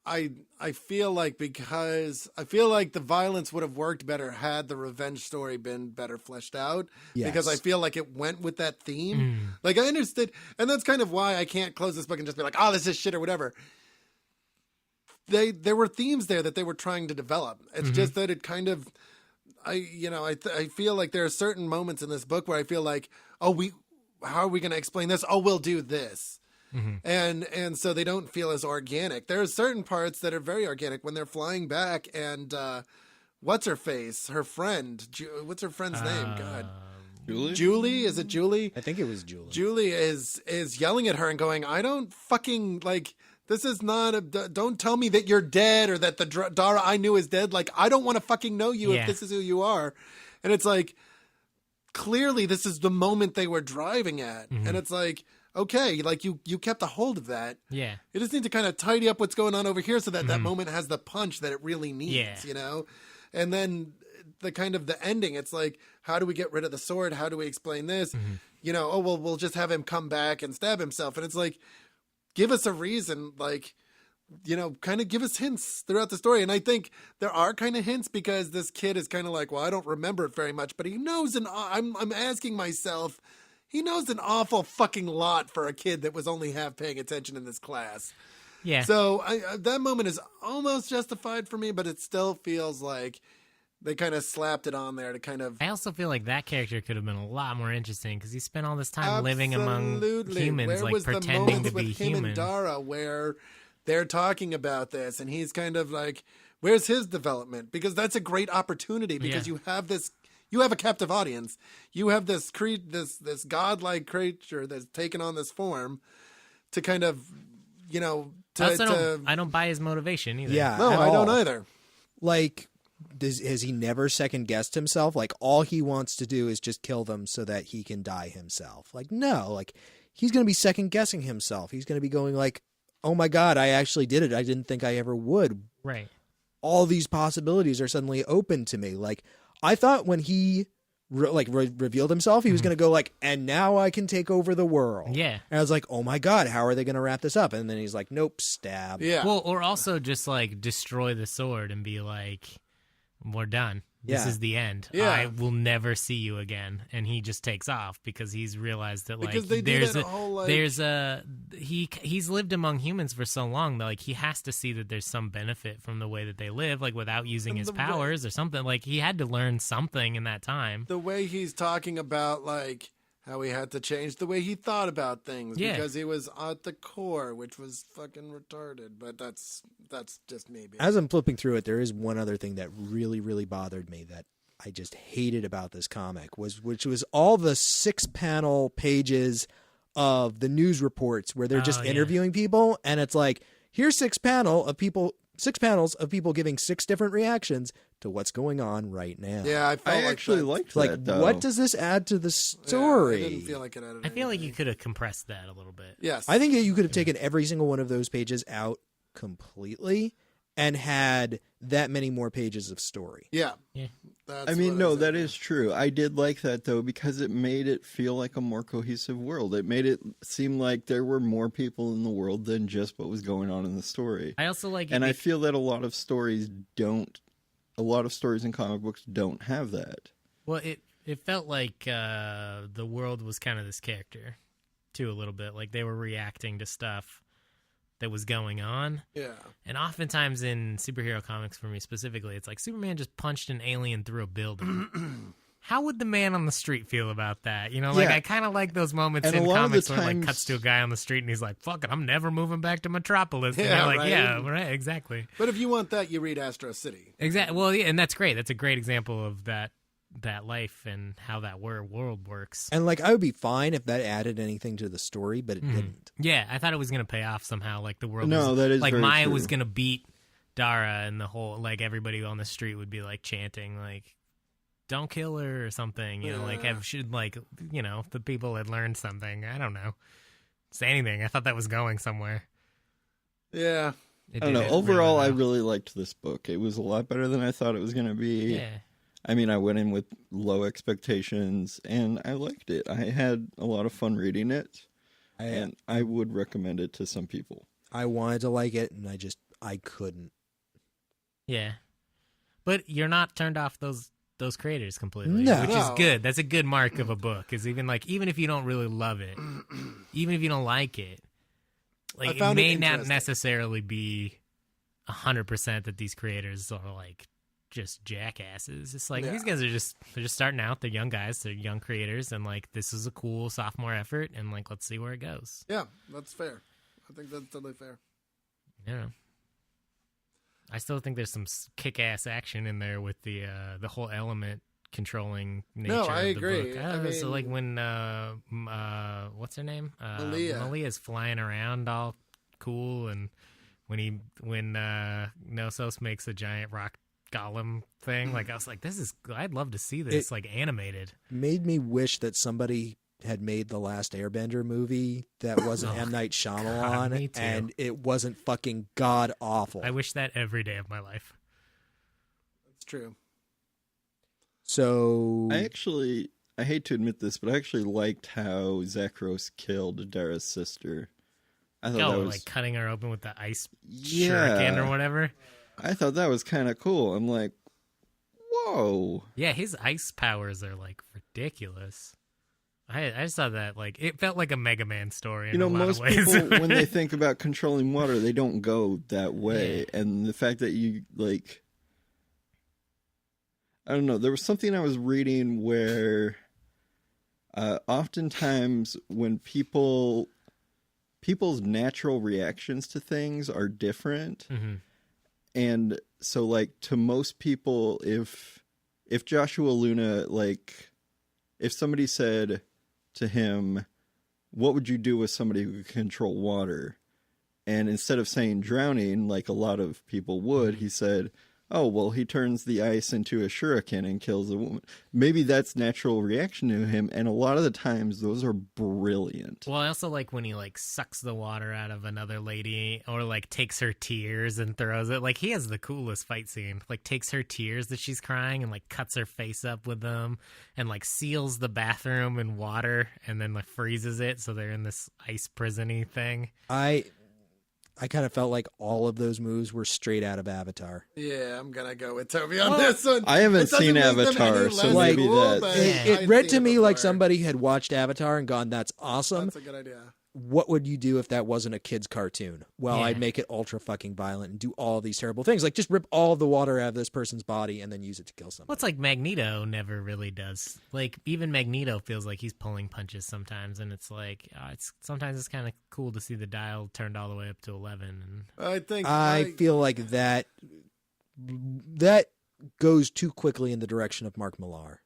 I feel like the violence would have worked better had the revenge story been better fleshed out. Yes. Because I feel like it went with that theme. Like, I understood, and that's kind of why I can't close this book and just be like, oh, this is shit or whatever. There were themes there that they were trying to develop. It's just that it kind of, I feel like there are certain moments in this book where I feel like, how are we going to explain this? Oh, we'll do this. And so they don't feel as organic. There are certain parts that are very organic when they're flying back, and what's her face? Her friend. What's her friend's name? God. Julie? Is it Julie? I think it was Julie. Julie is yelling at her and going, I don't fucking, like, this is not don't tell me that you're dead or that the Dara I knew is dead. Like, I don't want to fucking know you if this is who you are. And it's like, clearly this is the moment they were driving at. And it's like, okay, like you kept a hold of that. Yeah. You just need to kind of tidy up what's going on over here so that that moment has the punch that it really needs, you know? And then the kind of the ending, it's like, how do we get rid of the sword? How do we explain this? You know, oh, well, we'll just have him come back and stab himself. And it's like, give us a reason, like, you know, kind of give us hints throughout the story. And I think there are kind of hints because this kid is kind of like, well, I don't remember it very much, but he knows, and I'm asking myself, he knows an awful fucking lot for a kid that was only half paying attention in this class. Yeah. So that moment is almost justified for me, but it still feels like they kind of slapped it on there to kind of... I also feel like that character could have been a lot more interesting because he spent all this time living among humans, where like was pretending the to be with him human. And Dara where they're talking about this, and he's kind of like, where's his development? Because that's a great opportunity because you have this... You have a captive audience. You have this this godlike creature that's taken on this form to kind of, you know, I don't buy his motivation either. Yeah, no, I don't either. Like, has he never second guessed himself? Like, all he wants to do is just kill them so that he can die himself. Like, no, like he's going to be second guessing himself. He's going to be going like, oh my God, I actually did it. I didn't think I ever would. Right. All these possibilities are suddenly open to me. Like, I thought when he revealed himself, he was going to go like, and now I can take over the world. Yeah. And I was like, oh my God, how are they going to wrap this up? And then he's like, nope, stab. Yeah. Well, or also just like destroy the sword and be like, we're done. This is the end. Yeah. I will never see you again. And he just takes off because he's realized that like Because they do that whole, like... he's lived among humans for so long that like he has to see that there's some benefit from the way that they live, like without using his powers or something. Like he had to learn something in that time. The way he's talking about like how he had to change the way he thought about things because he was at the core, which was fucking retarded. But that's just me. As I'm flipping through it, there is one other thing that really, really bothered me that I just hated about this comic, which was all the 6-panel pages of the news reports where they're just interviewing people, and it's like, here's 6 panels of people giving 6 different reactions to what's going on right now. Yeah, I actually liked that, though. What does this add to the story? Yeah, I didn't feel like it added I feel like you could have compressed that a little bit. Yes. I think that you could have taken every single one of those pages out completely and had that many more pages of story. Yeah. I mean, no, that is true. I did like that, though, because it made it feel like a more cohesive world. It made it seem like there were more people in the world than just what was going on in the story. I also like... And I feel that a lot of stories in comic books don't have that. Well, it felt like the world was kind of this character, too, a little bit. Like they were reacting to stuff that was going on. Yeah. And oftentimes in superhero comics, for me specifically, it's like Superman just punched an alien through a building. How would the man on the street feel about that? You know, like I kind of like those moments in comics where it like cuts to a guy on the street and he's like, fuck it, I'm never moving back to Metropolis. And you're like, right? yeah, right, exactly. But if you want that, you read Astro City. Exactly. Well, yeah, and that's great. That's a great example of that life and how that world works. And like I would be fine if that added anything to the story, but it didn't. Yeah, I thought it was going to pay off somehow. Like the world that is like very Maya true. was going to beat Dara, and the whole like everybody on the street would be like chanting like, don't kill her or something, you know, like the people had learned something. I don't know. Say anything. I thought that was going somewhere. Yeah. I don't know. Overall, I really liked this book. It was a lot better than I thought it was going to be. Yeah. I mean, I went in with low expectations, and I liked it. I had a lot of fun reading it, and I would recommend it to some people. I wanted to like it, and I couldn't. Yeah. But you're not turned off those creators completely, No. which is good. That's a good mark of a book, is even if you don't really love it, even if you don't like it, like it may not necessarily be 100% that these creators are like just jackasses. It's like these guys they're just starting out. They're young guys. They're young creators, and like this is a cool sophomore effort, and like let's see where it goes. Yeah, that's fair. I think that's totally fair. Yeah. I still think there's some kick-ass action in there with the whole element controlling nature of the agree. book. I mean, so like when what's her name? Malia. Malia's flying around all cool, and when Knossos makes a giant rock golem thing. Like, I was like, I'd love to see this, like, animated. Made me wish that somebody had made the last Airbender movie that wasn't M. Night Shyamalan, me too. and it wasn't fucking god-awful. I wish that every day of my life. That's true. So... I hate to admit this, but I actually liked how Zakros killed Dara's sister. I thought that was... like cutting her open with the ice shuriken or whatever? I thought that was kind of cool. I'm like, whoa. Yeah, his ice powers are, like, ridiculous. I just thought that, like, it felt like a Mega Man story in a lot of ways. Most people, when they think about controlling water, they don't go that way. Yeah. And the fact that you, like... I don't know. There was something I was reading where oftentimes when people's natural reactions to things are different. Mm-hmm. And so, like, to most people, if Joshua Luna, like, if somebody said to him, what would you do with somebody who could control water? And instead of saying drowning, like a lot of people would, he said, oh, well, he turns the ice into a shuriken and kills a woman. Maybe that's natural reaction to him, and a lot of the times those are brilliant. Well, I also like when he, like, sucks the water out of another lady, or, like, takes her tears and throws it. Like, he has the coolest fight scene. Like, takes her tears that she's crying and, like, cuts her face up with them, and, like, seals the bathroom in water, and then, like, freezes it, so they're in this ice prison-y thing. I kind of felt like all of those moves were straight out of Avatar. Yeah, I'm going to go with Toby on this one. I haven't seen Avatar, so maybe cool, it read to me like somebody had watched Avatar and gone, that's awesome. That's a good idea. What would you do if that wasn't a kid's cartoon? Well, I'd make it ultra fucking violent and do all these terrible things. Like, just rip all the water out of this person's body and then use it to kill someone. Well, it's like Magneto never really does. Like, even Magneto feels like he's pulling punches sometimes, and it's like, sometimes it's kind of cool to see the dial turned all the way up to 11. And I feel like that goes too quickly in the direction of Mark Millar.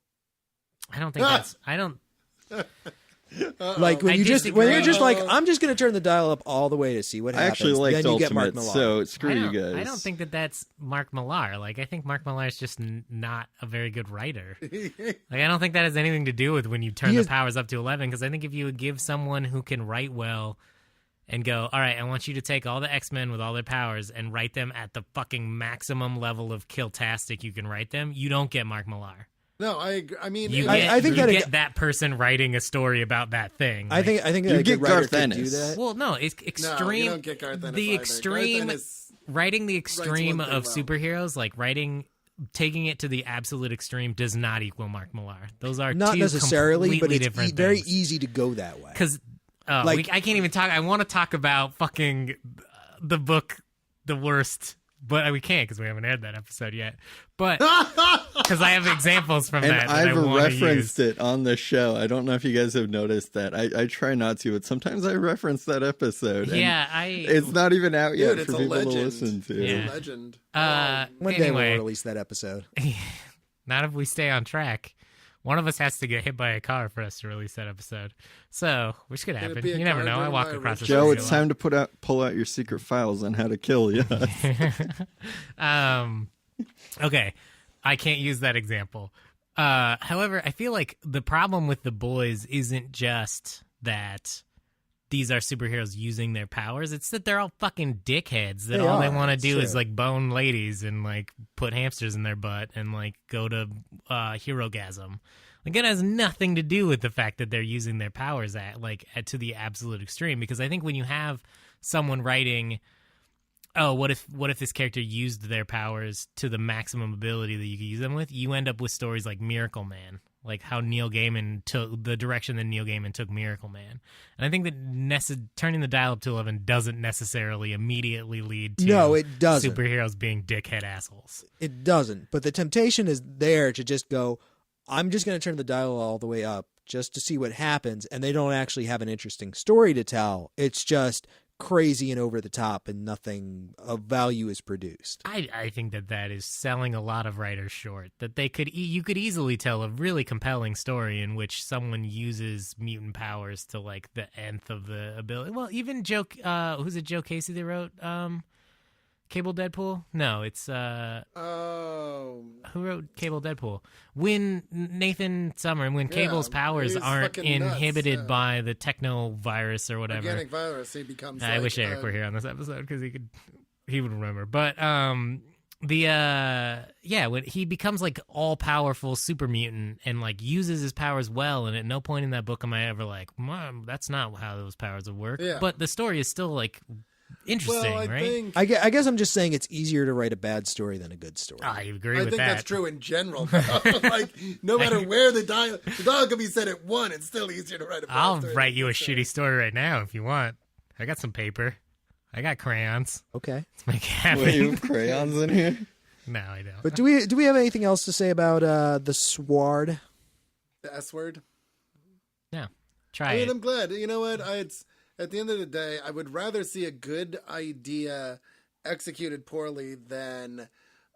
I don't think that's... I don't... Like when you're just like, I'm just going to turn the dial up all the way to see what happens. I actually liked then you Ultimate, get Mark Millar. so screw you guys. I don't think that that's Mark Millar. Like, I think Mark Millar is just not a very good writer. Like, I don't think that has anything to do with when you turn the powers up to 11, because I think if you would give someone who can write well and go, all right, I want you to take all the X-Men with all their powers and write them at the fucking maximum level of killtastic you can write them, you don't get Mark Millar. No, I agree. I mean, I think you get that person writing a story about that thing. Like, I think you get Garth Ennis. Do that. Well, no, it's extreme. No, you don't get Garth Ennis the either. extreme writing the extreme of superheroes, like taking it to the absolute extreme, does not equal Mark Millar. Those are not two necessarily, but it's different very things. Easy to go that way. Because I can't even talk. I want to talk about fucking the book, The Worst. But we can't because we haven't aired that episode yet. But because I have examples from that I've I referenced it on the show. I don't know if you guys have noticed that. I try not to, but sometimes I reference that episode. Yeah, it's not even out yet for people legend. to listen to. Yeah. It's a legend. One day we'll release that episode. Not if we stay on track. One of us has to get hit by a car for us to release that episode. So, which could happen. You never know. I walk across the street. Joe, it's time to pull out your secret files on how to kill you. Okay. I can't use that example. However, I feel like the problem with The Boys isn't just that these are superheroes using their powers. It's that they're all fucking dickheads that all they want to do is like bone ladies and like put hamsters in their butt and like go to Herogasm. Like, it has nothing to do with the fact that they're using their powers to the absolute extreme. Because I think when you have someone writing, oh, what if this character used their powers to the maximum ability that you could use them with, you end up with stories like Miracle Man. Like how Neil Gaiman took the direction that Neil Gaiman took Miracle Man. And I think that turning the dial up to 11 doesn't necessarily immediately lead to it doesn't. Superheroes being dickhead assholes. It doesn't. But the temptation is there to just go, I'm just going to turn the dial all the way up just to see what happens. And they don't actually have an interesting story to tell. It's just crazy and over the top and nothing of value is produced. I think that is selling a lot of writers short. That you could easily tell a really compelling story in which someone uses mutant powers to like the nth of the ability. Well, even Joe, who's it? Joe Casey that wrote Cable Deadpool? No, it's who wrote Cable Deadpool? When Nathan Summer, when Cable's powers aren't inhibited by the techno virus or whatever. Organic virus, he becomes. I wish Eric were here on this episode because he would remember. But when he becomes like all powerful super mutant and like uses his powers well, and at no point in that book am I ever like, Mom, that's not how those powers would work. Yeah. But the story is still like interesting, right? I guess I'm just saying it's easier to write a bad story than a good story. I agree with that. I think that's true in general. Like, no matter where the dialogue could be said at one, it's still easier to write a bad story. I'll write you a shitty story right now if you want. I got some paper. I got crayons. Okay. Let's make it happen. Wait, you have crayons in here? No, I don't. But do we have anything else to say about the sword? The S word? No. Try it. I'm glad. You know what? At the end of the day, I would rather see a good idea executed poorly than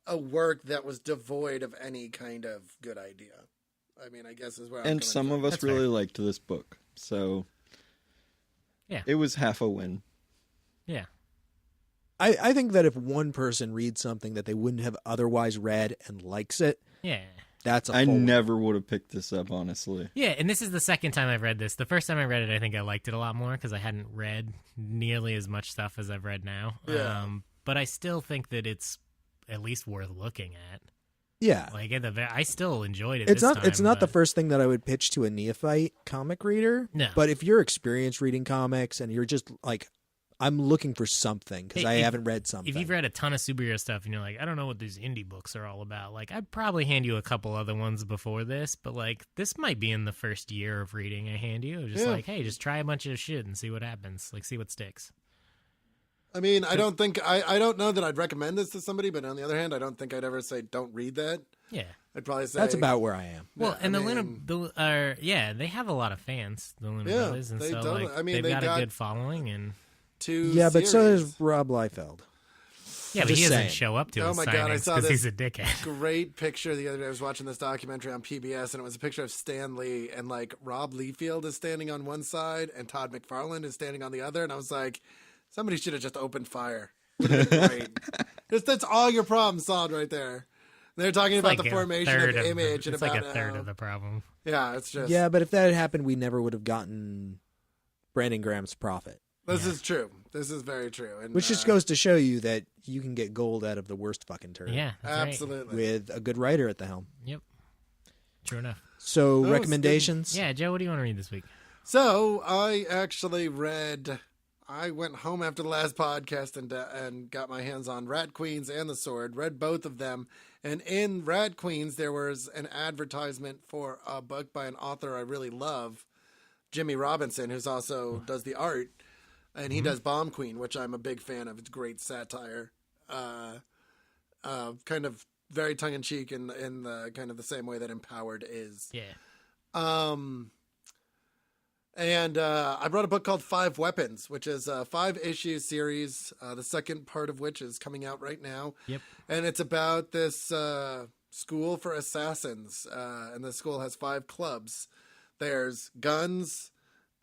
a work that was devoid of any kind of good idea. I mean, I guess is where I'm And some of us really liked this book, so yeah, it was half a win. Yeah. I think that if one person reads something that they wouldn't have otherwise read and likes it, that's a I never would have picked this up, honestly. Yeah, and this is the second time I've read this. The first time I read it, I think I liked it a lot more because I hadn't read nearly as much stuff as I've read now. Yeah. But I still think that it's at least worth looking at. Yeah. Like I still enjoyed it. It's not the first thing that I would pitch to a neophyte comic reader. No. But if you're experienced reading comics and you're just like, I'm looking for something because I haven't read something. If you've read a ton of superhero stuff and you're like, I don't know what these indie books are all about, like I'd probably hand you a couple other ones before this, but like this might be in the first year of reading I hand you. Just like, hey, just try a bunch of shit and see what happens. Like, see what sticks. I mean, I don't know that I'd recommend this to somebody, but on the other hand, I don't think I'd ever say don't read that. Yeah. I'd probably say that's about where I am. Well, and they have a lot of fans, the Luna Brothers, and they so totally, like, they've got a good following and. But so does Rob Liefeld. Yeah, but he doesn't show up to his signings because he's a dickhead. Great picture the other day. I was watching this documentary on PBS, and it was a picture of Stan Lee, and like Rob Liefeld is standing on one side, and Todd McFarlane is standing on the other, and I was like, somebody should have just opened fire. Great. That's all your problems solved right there. They're talking about the formation of the image, and it's about like a third of the problem. Yeah, it's just but if that had happened, we never would have gotten Brandon Graham's Prophet. This is true. This is very true. And, which just goes to show you that you can get gold out of the worst fucking turd. Yeah, absolutely. Right. With a good writer at the helm. Yep. True enough. So, recommendations? Yeah, Joe, what do you want to read this week? So, I actually I went home after the last podcast and got my hands on Rat Queens and The Sword, read both of them. And in Rat Queens, there was an advertisement for a book by an author I really love, Jimmy Robinson, who's also does the art. And he does Bomb Queen, which I'm a big fan of. It's great satire, kind of very tongue in cheek in the kind of the same way that Empowered is. Yeah. And I brought a book called 5 Weapons, which is a 5-issue series. The second part of which is coming out right now. Yep. And it's about this school for assassins, and the school has 5 clubs. There's guns.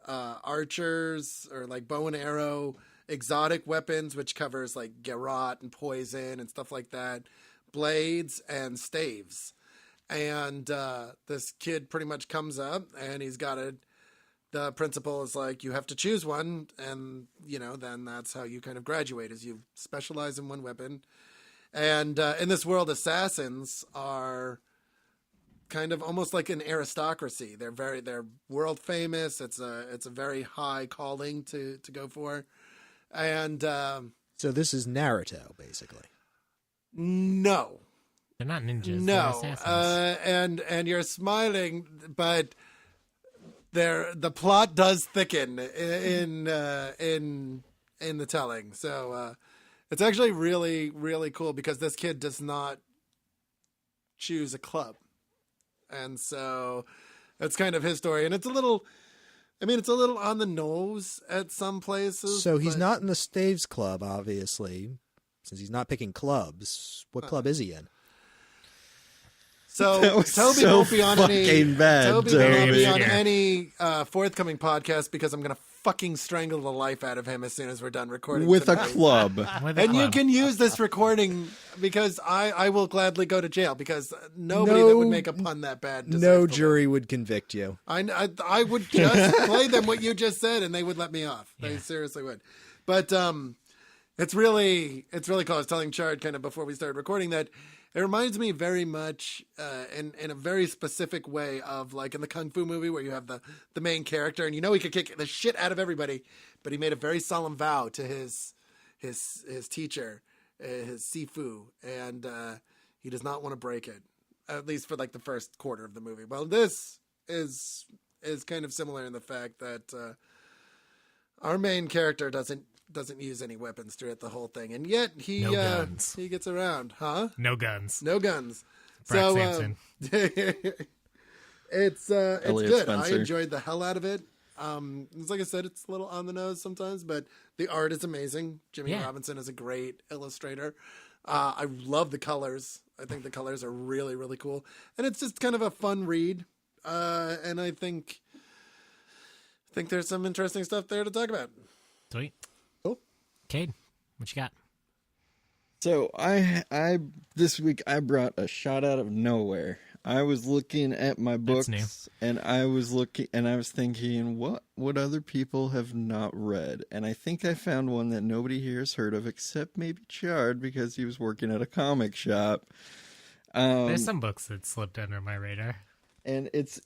Archers, or like bow and arrow, exotic weapons, which covers like garrote and poison and stuff like that, blades and staves. And this kid pretty much comes up and he's got the principal is like, you have to choose one, and then that's how you kind of graduate, is you specialize in one weapon. And in this world, assassins are kind of almost like an aristocracy. They're world famous. It's a very high calling to go for. And so this is Naruto, basically. No. They're not ninjas. No. They're assassins. And you're smiling, but the plot does thicken in the telling. So it's actually really, really cool because this kid does not choose a club. And so that's kind of his story. And it's a little on the nose at some places. So he's not in the Staves Club, obviously, since he's not picking clubs. What club is he in? So Toby won't be on any forthcoming podcast because I'm going to fucking strangle the life out of him as soon as we're done recording with tonight. a club. And you can use this recording because I will gladly go to jail because nobody that would make a pun that bad. No jury would convict you. I would just play them what you just said and they would let me off. They seriously would. But it's really cool. I was telling Chard kind of before we started recording that it reminds me very much in a very specific way of like in the Kung Fu movie where you have the main character and he could kick the shit out of everybody, but he made a very solemn vow to his teacher, his Sifu, and he does not want to break it, at least for like the first quarter of the movie. Well, this is kind of similar in the fact that our main character doesn't use any weapons throughout the whole thing, and yet he gets around, huh? No guns. So Sampson. it's Elliot good. Spencer. I enjoyed the hell out of it. It's like I said, it's a little on the nose sometimes, but the art is amazing. Jimmy Robinson is a great illustrator. I love the colors. I think the colors are really, really cool, and it's just kind of a fun read. And I think there's some interesting stuff there to talk about. Sweet. Cool. Cade, what you got? So I this week I brought a shot out of nowhere. I was looking at my books and I was thinking what other people have not read, and I think I found one that nobody here has heard of except maybe Chard because he was working at a comic shop. There's some books that slipped under my radar. And it's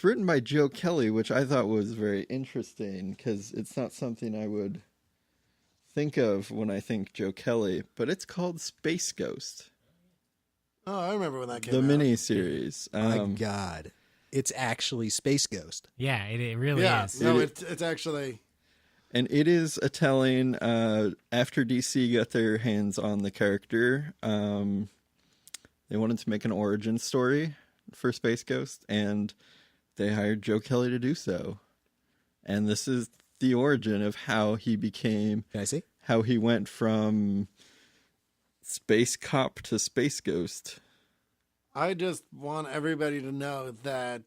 written by Joe Kelly, which I thought was very interesting because it's not something I would think of when I think Joe Kelly, but it's called Space Ghost. Oh, I remember when that came the out. miniseries. My God, it's actually Space Ghost. Yeah, it really is. No, it's actually. And it is a telling. After DC got their hands on the character, they wanted to make an origin story for Space Ghost, and they hired Joe Kelly to do so. And this is the origin of how he became. Can I see? How he went from space cop to Space Ghost. I just want everybody to know that.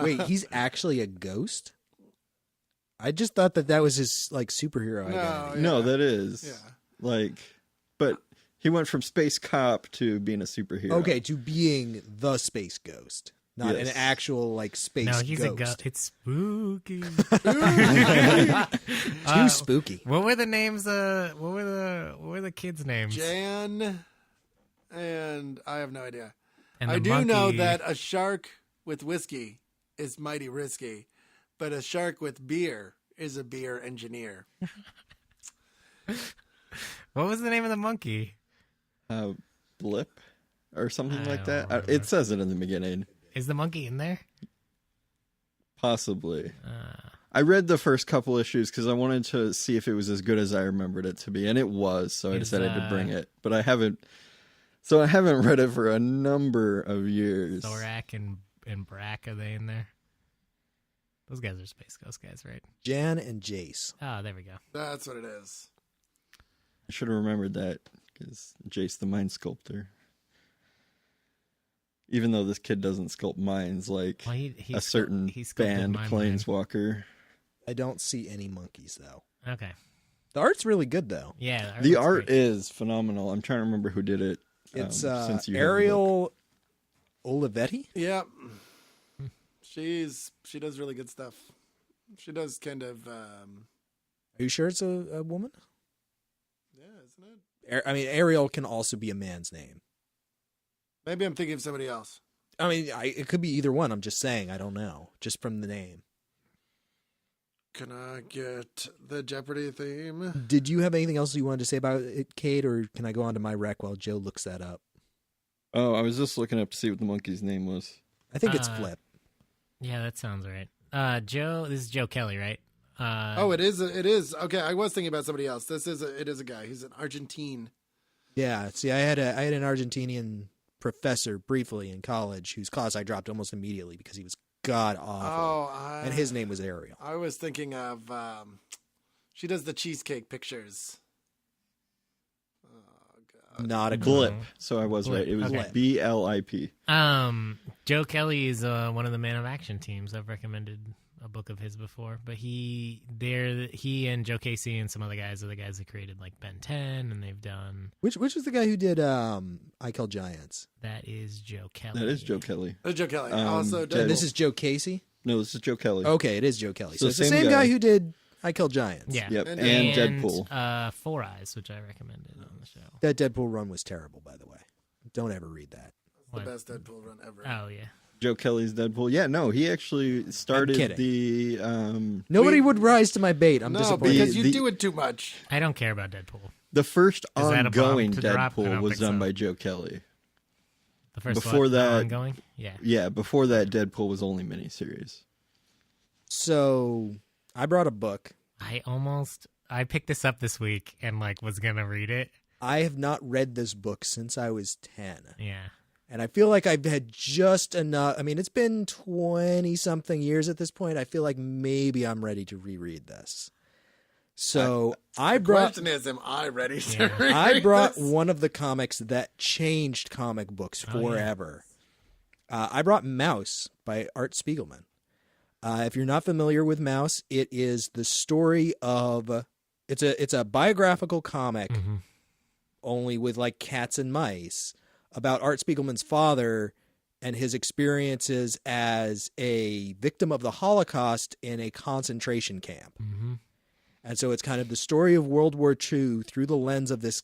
Wait, he's actually a ghost? I just thought that was his like superhero identity. No, that is. Yeah. But he went from space cop to being a superhero. Okay, to being the Space Ghost. Not Yes. an actual like space ghost. No, he's a ghost. It's spooky. Too spooky. What were the names? What were the kids' names? Jan, and I have no idea. And I the do monkey. know that a shark with whiskey is mighty risky, but a shark with beer is a beer engineer. What was the name of the monkey? Blip or something like don't that. remember. It says it in the beginning. Is the monkey in there? Possibly. I read the first couple issues because I wanted to see if it was as good as I remembered it to be, and it was. So I decided to bring it, but I haven't. So I haven't read it for a number of years. Thorak and Brack, are they in there? Those guys are Space Ghost guys, right? Jan and Jace. Oh, there we go. That's what it is. I should have remembered that because Jace the Mind Sculptor. Even though this kid doesn't sculpt minds like a certain band Planeswalker. I don't see any monkeys though. Okay. The art's really good though. Yeah. The art is phenomenal. I'm trying to remember who did it. It's since you Ariel Olivetti. Yeah. She does really good stuff. She does kind of. Are you sure it's a woman? Yeah, isn't it? I mean, Ariel can also be a man's name. Maybe I'm thinking of somebody else. I mean, it could be either one. I'm just saying. I don't know. Just from the name. Can I get the Jeopardy theme? Did you have anything else you wanted to say about it, Cade, or can I go on to my rec while Joe looks that up? Oh, I was just looking up to see what the monkey's name was. I think it's Flip. Yeah, that sounds right. Joe, this is Joe Kelly, right? It is. It is. Okay, I was thinking about somebody else. It is a guy. He's an Argentine. Yeah. See, I had an Argentinian professor briefly in college whose class I dropped almost immediately because he was god awful. And his name was Ariel. I was thinking of. She does the cheesecake pictures. Oh Not a Blip. So I was right. It was Okay. BLIP. Joe Kelly is one of the Man of Action teams. I've recommended a book of his before, but he and Joe Casey and some other guys are the guys that created like Ben 10, and they've done. Which was the guy who did I Kill Giants? That is Joe Kelly. That is Joe Kelly. Joe Kelly. And this is Joe Casey? No, this is Joe Kelly. Okay, it is Joe Kelly. So So it's the same same guy guy who did I Kill Giants. Yeah. Yep. And And Deadpool. Four Eyes, which I recommended on the show. That Deadpool run was terrible, by the way. Don't ever read that. the What? best Deadpool run ever. Oh yeah. Joe Kelly's Deadpool. Yeah, no, he actually started kidding. the Nobody would rise to my bait. I'm no, disappointed. because you The- do it too much. I don't care about Deadpool. the first Is that a bomb ongoing to drop? I Deadpool don't was think done so. by Joe Kelly. The first Before what? The that- ongoing. Yeah. Yeah, before that, Deadpool was only miniseries. So I brought a book. I picked this up this week and like was gonna read it. I have not read this book since I was 10. Yeah. And I feel like I've had just enough. I mean, it's been 20-something years at this point. I feel like maybe I'm ready to reread this. So I The brought question is, am I ready to Yeah. read I brought this? one of the comics that changed comic books Oh, yeah. forever. I brought Mouse by Art Spiegelman. If you're not familiar with Mouse, it is the story of it's a biographical comic, Mhm. only with like cats and mice, about Art Spiegelman's father and his experiences as a victim of the Holocaust in a concentration camp. Mhm. And so it's kind of the story of World War II through the lens of this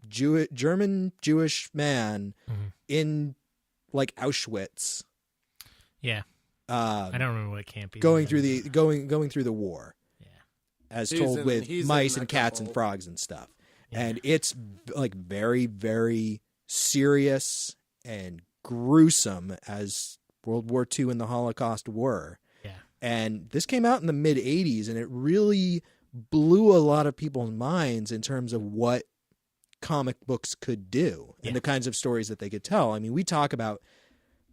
German Jewish man Mhm. in like Auschwitz, Yeah. I don't remember what camp he's going in. through the going through the war, Yeah. as He's told in- with he's mice in and a cats and couple. frogs and stuff. Yeah. And it's like very, very serious and gruesome as World War II and the Holocaust were. Yeah. And this came out in the mid 80s, and it really blew a lot of people's minds in terms of what comic books could do and Yeah. the kinds of stories that they could tell. I mean, we talk about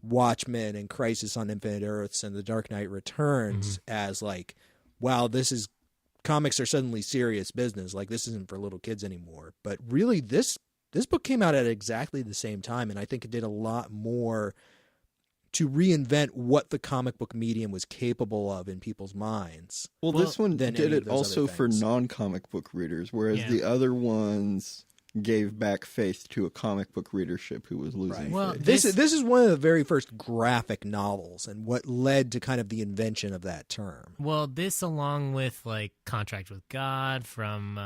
Watchmen and Crisis on Infinite Earths and The Dark Knight Returns as like, wow, comics are suddenly serious business. Like, this isn't for little kids anymore. But really, this book came out at exactly the same time, and I think it did a lot more to reinvent what the comic book medium was capable of in people's minds. Well, this one than did any of it those also other for things. non-comic book readers, whereas Yeah. the other ones gave back faith to a comic book readership who was losing Well, faith. This is one of the very first graphic novels, and what led to kind of the invention of that term. Well, this along with like Contract with God from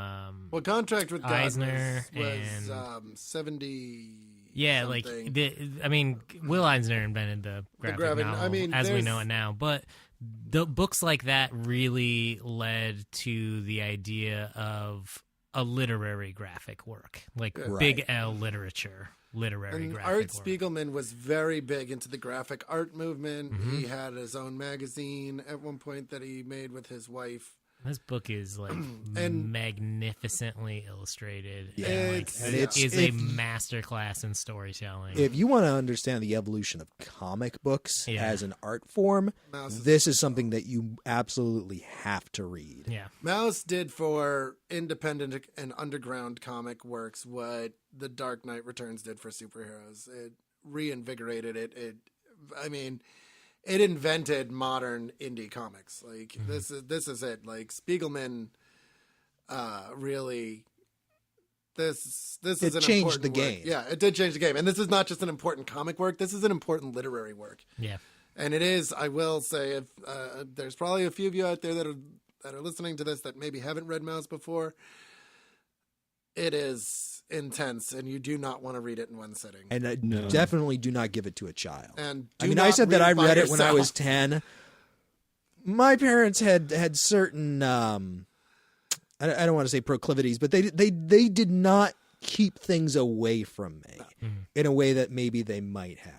Well, Contract with God Eisner was and 70. yeah, something. like Will Eisner invented the graphic graphic- novel I mean, as we there's- know it now, but the books like that really led to the idea of a literary graphic work, like Right. big L literature, literary And graphic Art work. Spiegelman was very big into the graphic art movement. Mm-hmm. He had his own magazine at one point that he made with his wife. This book is like And- magnificently illustrated. Yeah. and, like, It's- And it it's- is a if- masterclass in storytelling. If you want to understand the evolution of comic books Yeah. as an art form, Mouse is- this is something that you absolutely have to read. yeah, Mouse did for independent and underground comic works what The Dark Knight Returns did for superheroes. It reinvigorated it. It invented modern indie comics. Like Mm-hmm. this is it. Like Spiegelman, really. This is It an changed important the work. game. Yeah, it did change the game, and this is not just an important comic work. This is an important literary work. yeah. And it is, I will say, if there's probably a few of you out there that are listening to this that maybe haven't read Mouse before, it is intense, and you do not want to read it in one sitting. And I No. definitely do not give it to a child. And I do mean, I not said that I by read it when I was yourself. 10. My parents had certain, I don't want to say proclivities, but they did not keep things away from me in a way that maybe they might have.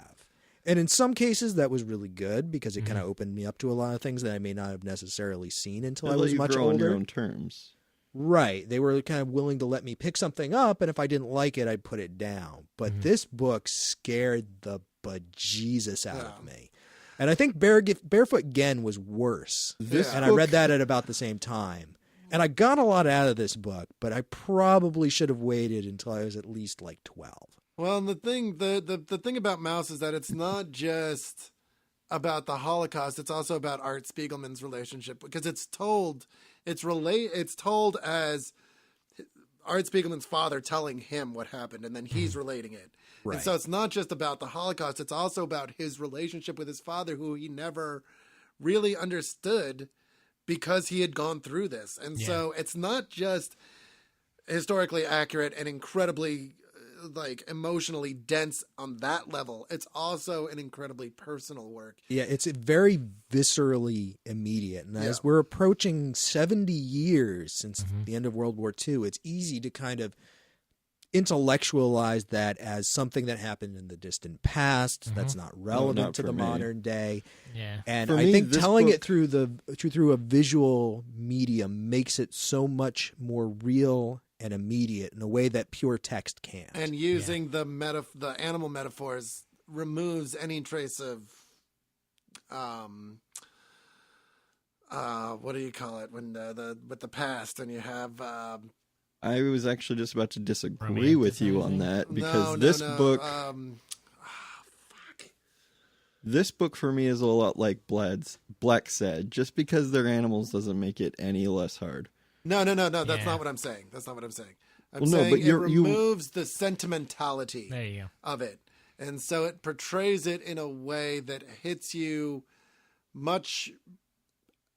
And in some cases, that was really good because it kind of opened me up to a lot of things that I may not have necessarily seen until They I let was you much grow on your older. own terms. Right. They were kind of willing to let me pick something up, and if I didn't like it, I'd put it down. But this book scared the bejesus out of me. And I think Barefoot Gen was worse. This And I book- read that at about the same time. And I got a lot out of this book, but I probably should have waited until I was at least like 12. Well, and the thing about Mouse is that it's not just about the Holocaust, it's also about Art Spiegelman's relationship, because it's told as Art Spiegelman's father telling him what happened, and then he's relating it. Right. And so it's not just about the Holocaust, it's also about his relationship with his father, who he never really understood because he had gone through this. And so it's not just historically accurate and incredibly like emotionally dense on that level. It's also an incredibly personal work. Yeah, it's very viscerally immediate. And as we're approaching 70 years since the end of World War II, it's easy to kind of intellectualize that as something that happened in the distant past that's not relevant to the modern day. Yeah. And I think telling it through a visual medium makes it so much more real and immediate in a way that pure text can't. And using the animal metaphors removes any trace of what do you call it when with the past, and you have I was actually just about to disagree with you on that, because this book this book for me is a lot like Black said. Just because they're animals doesn't make it any less hard. No. That's not what I'm saying. I'm saying it removes the sentimentality of it. And so it portrays it in a way that hits you much.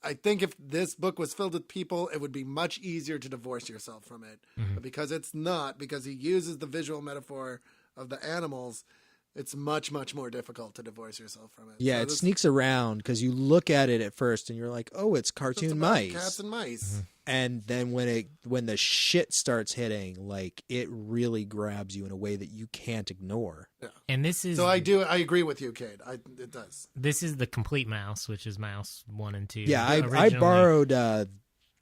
I think if this book was filled with people, it would be much easier to divorce yourself from it. But because it's not, because he uses the visual metaphor of the animals, it's much, much more difficult to divorce yourself from it. Yeah, so it sneaks around because you look at it at first and you're like, oh, it's cartoon mice. Cats and mice. And then when the shit starts hitting, like, it really grabs you in a way that you can't ignore. Yeah. And this is... So I agree with you, Cade. It does. This is the complete Mouse, which is Mouse 1 and 2. Yeah, I borrowed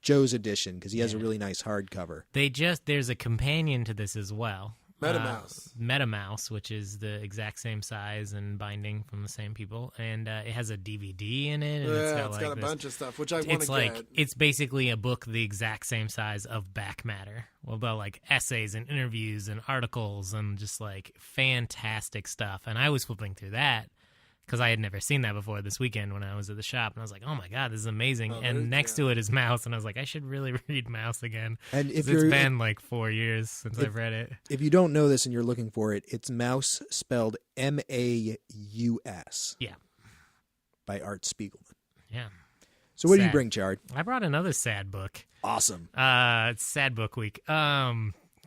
Joe's edition because he has a really nice hardcover. There's a companion to this as well. MetaMouse, which is the exact same size and binding from the same people, and it has a DVD in it. And it's got a bunch of stuff, which I want to get. It's basically a book the exact same size of back matter, about like essays and interviews and articles and just like fantastic stuff. And I was flipping through that because I had never seen that before this weekend when I was at the shop, and I was like, oh my God, this is amazing. And next to it is Mouse, and I was like, I should really read Mouse again. And it's been like 4 years since I've read it. If you don't know this and you're looking for it, it's Mouse spelled Maus. Yeah. By Art Spiegelman. Yeah. So what do you bring, Chard? I brought another sad book. Awesome. It's Sad Book Week.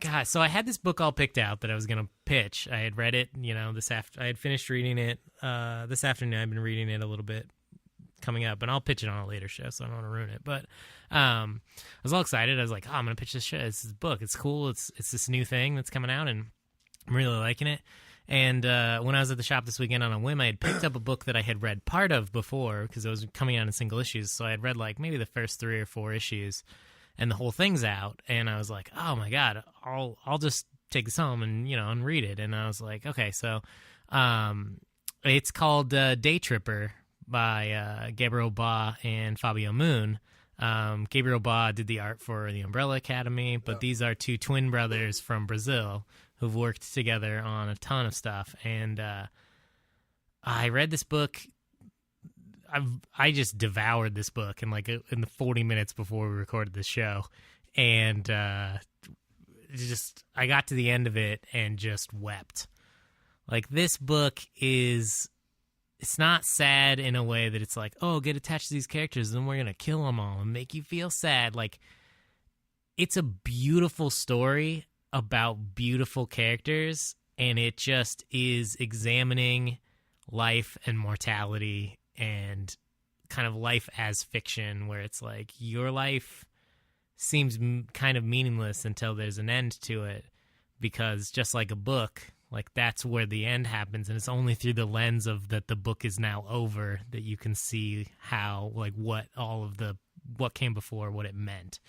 God, so I had this book all picked out that I was going to pitch. I had read it, I had finished reading it this afternoon. I've been reading it a little bit coming up, and I'll pitch it on a later show, so I don't want to ruin it. But I was all excited. I was like, I'm going to pitch this book. It's cool. It's this new thing that's coming out, and I'm really liking it. And when I was at the shop this weekend on a whim, I had picked up a book that I had read part of before because it was coming out in single issues. So I had read like maybe the first 3 or 4 issues, and the whole thing's out, and I was like, oh my God, I'll just take this home and, and read it. And I was like, okay, so it's called Daytripper by Gabriel Ba and Fabio Moon. Gabriel Ba did the art for the Umbrella Academy, but these are 2 twin brothers from Brazil who've worked together on a ton of stuff. And I read this book. I just devoured this book in the 40 minutes before we recorded this show, and I got to the end of it and just wept. Like, this book it's not sad in a way that it's like, oh, get attached to these characters and we're gonna kill them all and make you feel sad. Like, it's a beautiful story about beautiful characters, and it just is examining life and mortality and kind of life as fiction, where it's like your life seems kind of meaningless until there's an end to it, because just like a book, like that's where the end happens, and it's only through the lens of that the book is now over that you can see how, like, what came before, what it meant.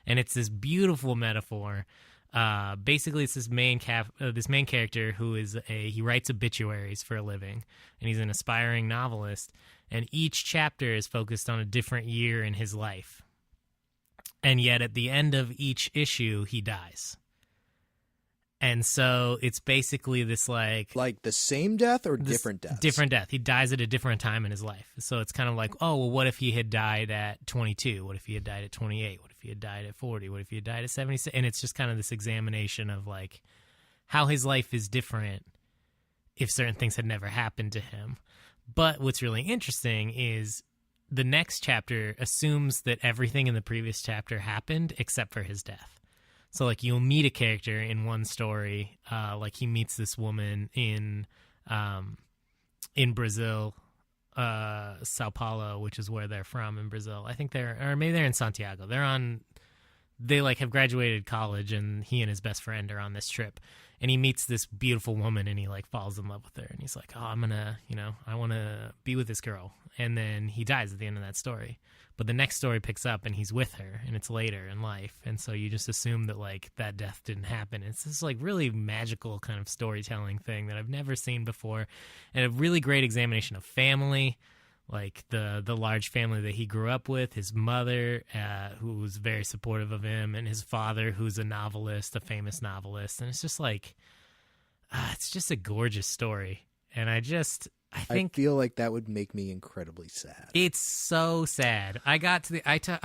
And it's this beautiful metaphor. Basically, it's this main character who he writes obituaries for a living, and he's an aspiring novelist, and each chapter is focused on a different year in his life. And yet at the end of each issue, he dies. And so it's basically this like the same death or different deaths? Different death. He dies at a different time in his life. So it's kind of like, oh, well, what if he had died at 22? What if he had died at 28? What if he had died at 40? What if he had died at 76? And it's just kind of this examination of like how his life is different if certain things had never happened to him. But what's really interesting is the next chapter assumes that everything in the previous chapter happened except for his death. So, like, you'll meet a character in one story, like he meets this woman in Brazil, Sao Paulo, which is where they're from in Brazil. I think or maybe they're in Santiago. They like have graduated college, and he and his best friend are on this trip. And he meets this beautiful woman, and he like falls in love with her. And he's like, oh, I want to be with this girl. And then he dies at the end of that story. But the next story picks up, and he's with her, and it's later in life. And so you just assume that like that death didn't happen. It's this like really magical kind of storytelling thing that I've never seen before, and a really great examination of family, like the large family that he grew up with, his mother, who was very supportive of him, and his father, who's a novelist, a famous novelist. And it's just like, it's just a gorgeous story. And I feel like that would make me incredibly sad. It's so sad. I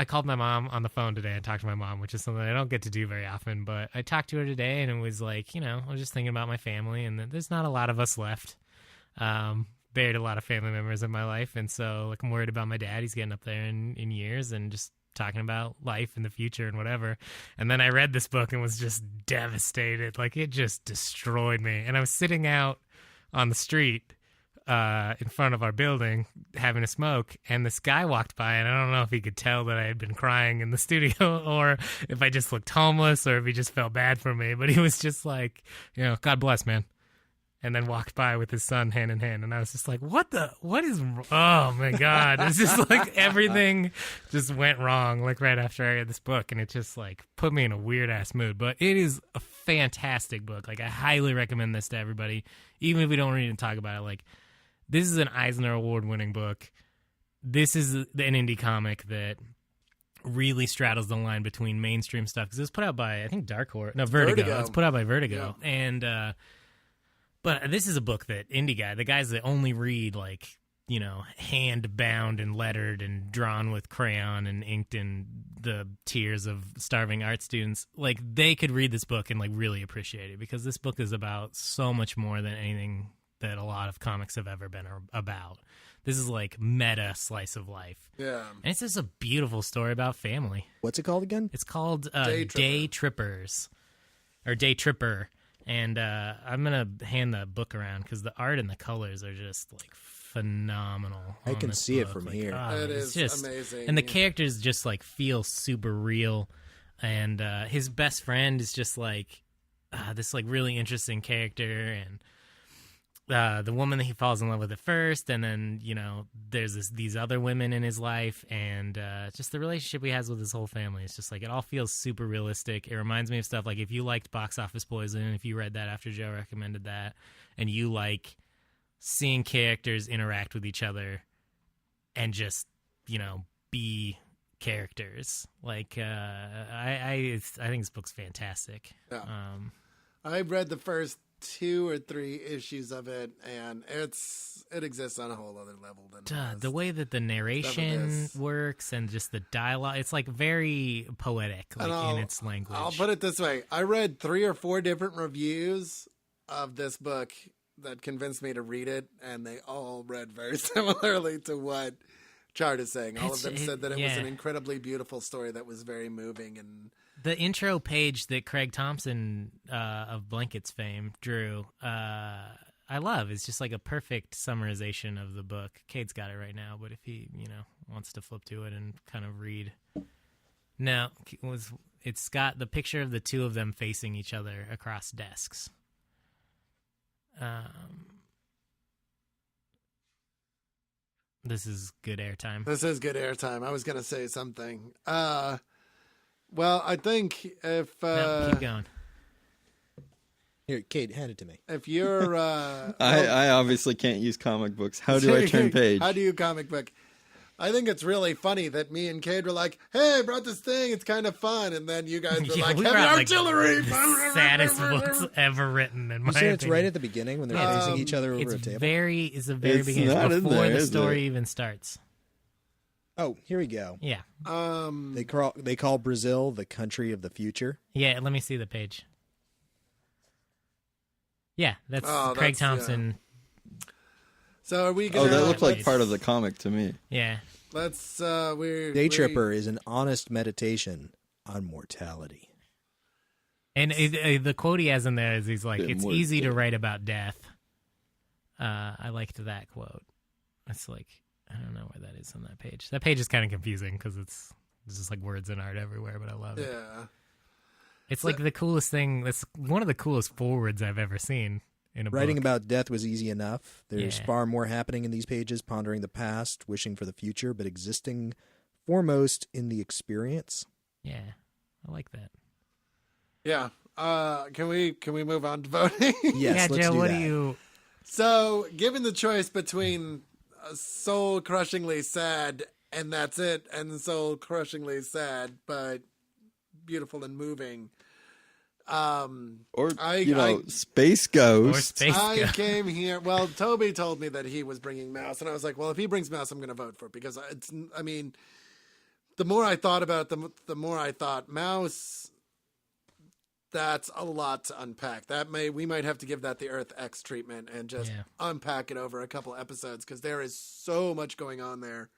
called my mom on the phone today and talked to my mom, which is something I don't get to do very often, but I talked to her today, and it was like, I was just thinking about my family, and there's not a lot of us left. Buried a lot of family members in my life, and so like I'm worried about my dad. He's getting up there in years, and just talking about life and the future and whatever. And then I read this book and was just devastated. Like, it just destroyed me. And I was sitting out on the street in front of our building having a smoke, and this guy walked by, and I don't know if he could tell that I had been crying in the studio or if I just looked homeless or if he just felt bad for me, but he was just like, God bless, man. And then walked by with his son hand in hand. And I was just like, what is, oh my God. It's just like everything just went wrong, like right after I read this book. And it just like put me in a weird ass mood, but it is a fantastic book. Like, I highly recommend this to everybody, even if we don't read and talk about it. Like, this is an Eisner Award winning book. This is an indie comic that really straddles the line between mainstream stuff. Cause it was put out by, I think Vertigo. It's put out by Vertigo. Yeah. And, but this is a book that the guys that only read like, hand bound and lettered and drawn with crayon and inked in the tears of starving art students, like they could read this book and like really appreciate it, because this book is about so much more than anything that a lot of comics have ever been about. This is like meta slice of life. Yeah. And it's just a beautiful story about family. What's it called again? It's called Daytrippers or Daytripper. And I'm going to hand the book around because the art and the colors are just like phenomenal. I can see it from here. It is just amazing. And the characters just like feel super real. And his best friend is just like this like really interesting character. And the woman that he falls in love with at first, and then there's these other women in his life, and just the relationship he has with his whole family. It's just like it all feels super realistic. It reminds me of stuff like if you liked Box Office Poison, if you read that after Joe recommended that, and you like seeing characters interact with each other and just be characters. Like I think this book's fantastic. Yeah. I read the first 2 or 3 issues of it, and it exists on a whole other level than the way that the narration works and just the dialogue. It's like very poetic, like in its language. I'll put it this way: I read 3 or 4 different reviews of this book that convinced me to read it, and they all read very similarly to what Chard is saying. All of them said that it was an incredibly beautiful story that was very moving. And the intro page that Craig Thompson of Blankets fame drew, I love. It's just like a perfect summarization of the book. Cade's got it right now, but if he, wants to flip to it and kind of read. No, it's got the picture of the two of them facing each other across desks. This is good airtime. This is good airtime. I was going to say something. Well, I think if... no, keep going. Here, Cade, hand it to me. If you're... I obviously can't use comic books. How do I turn page? How do you comic book? I think it's really funny that me and Cade were like, "Hey, I brought this thing. It's kind of fun," and then you guys were like, we "Heavy brought, artillery." The saddest books ever written. In my You say it's opinion. right at the beginning when they're facing each other over It's a table. It's the very It's beginning. not It's in before there, the is story it? even starts. Oh, here we go. Yeah. They call Brazil the country of the future. Yeah. Let me see the page. Yeah, that's Craig that's- Thompson. So are we Oh, gonna? that looked like let's- part of the comic to me. Yeah. Let's. Daytripper is an honest meditation on mortality. And the quote he has in there is he's like, Bit "It's more easy to cool. write about death." I liked that quote. It's like, I don't know where that is on that page. That page is kind of confusing because it's just like words and art everywhere, but I love it. Yeah. It's like the coolest thing. That's one of the coolest forwards I've ever seen in a Writing book. about death was easy enough. There's Yeah. far more happening in these pages, pondering the past, wishing for the future, but existing foremost in the experience. Yeah, I like that. Yeah. Can we move on to voting? Yes, yeah, let's Joe, do what that. do you? So, given the choice between soul crushingly sad and that's it, and soul crushingly sad but beautiful and moving, Or, I- Space Or Ghost. Space I Ghost. came here. Well, Toby told me that he was bringing Mouse, and I was like, well, if he brings Mouse, I'm going to vote for it because it's. I mean, the more I thought about it, the more I thought Mouse. That's a lot to unpack. We might have to give that the Earth X treatment and just unpack it over a couple episodes because there is so much going on there.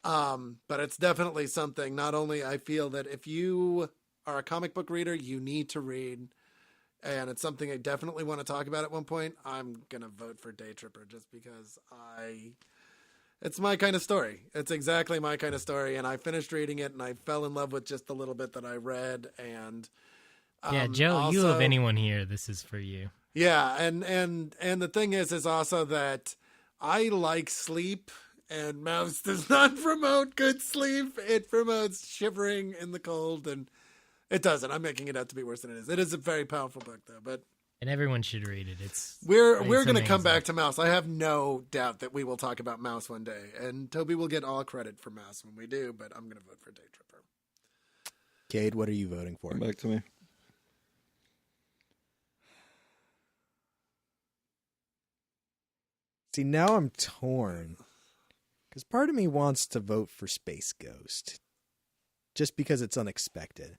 But it's definitely something. Not only I feel that if you are a comic book reader, you need to read. And it's something I definitely want to talk about at one point. I'm going to vote for Daytripper just because it's my kind of story. It's exactly my kind of story. And I finished reading it and I fell in love with just the little bit that I read. And Yeah, Joe, you also- of anyone here, this is for you. yeah. And the thing is also that I like sleep and Mouse does not promote good sleep. It promotes shivering in the cold and it doesn't. I'm making it out to be worse than it is. It is a very powerful book though, but And everyone should read it. we're it's going to come amazing. back to Mouse. I have no doubt that we will talk about Mouse one day, and Toby will get all credit for Mouse when we do. But I'm going to vote for Daytripper. Cade, what are you voting for? Come back to me. See, now I'm torn. Because part of me wants to vote for Space Ghost. Just because it's unexpected.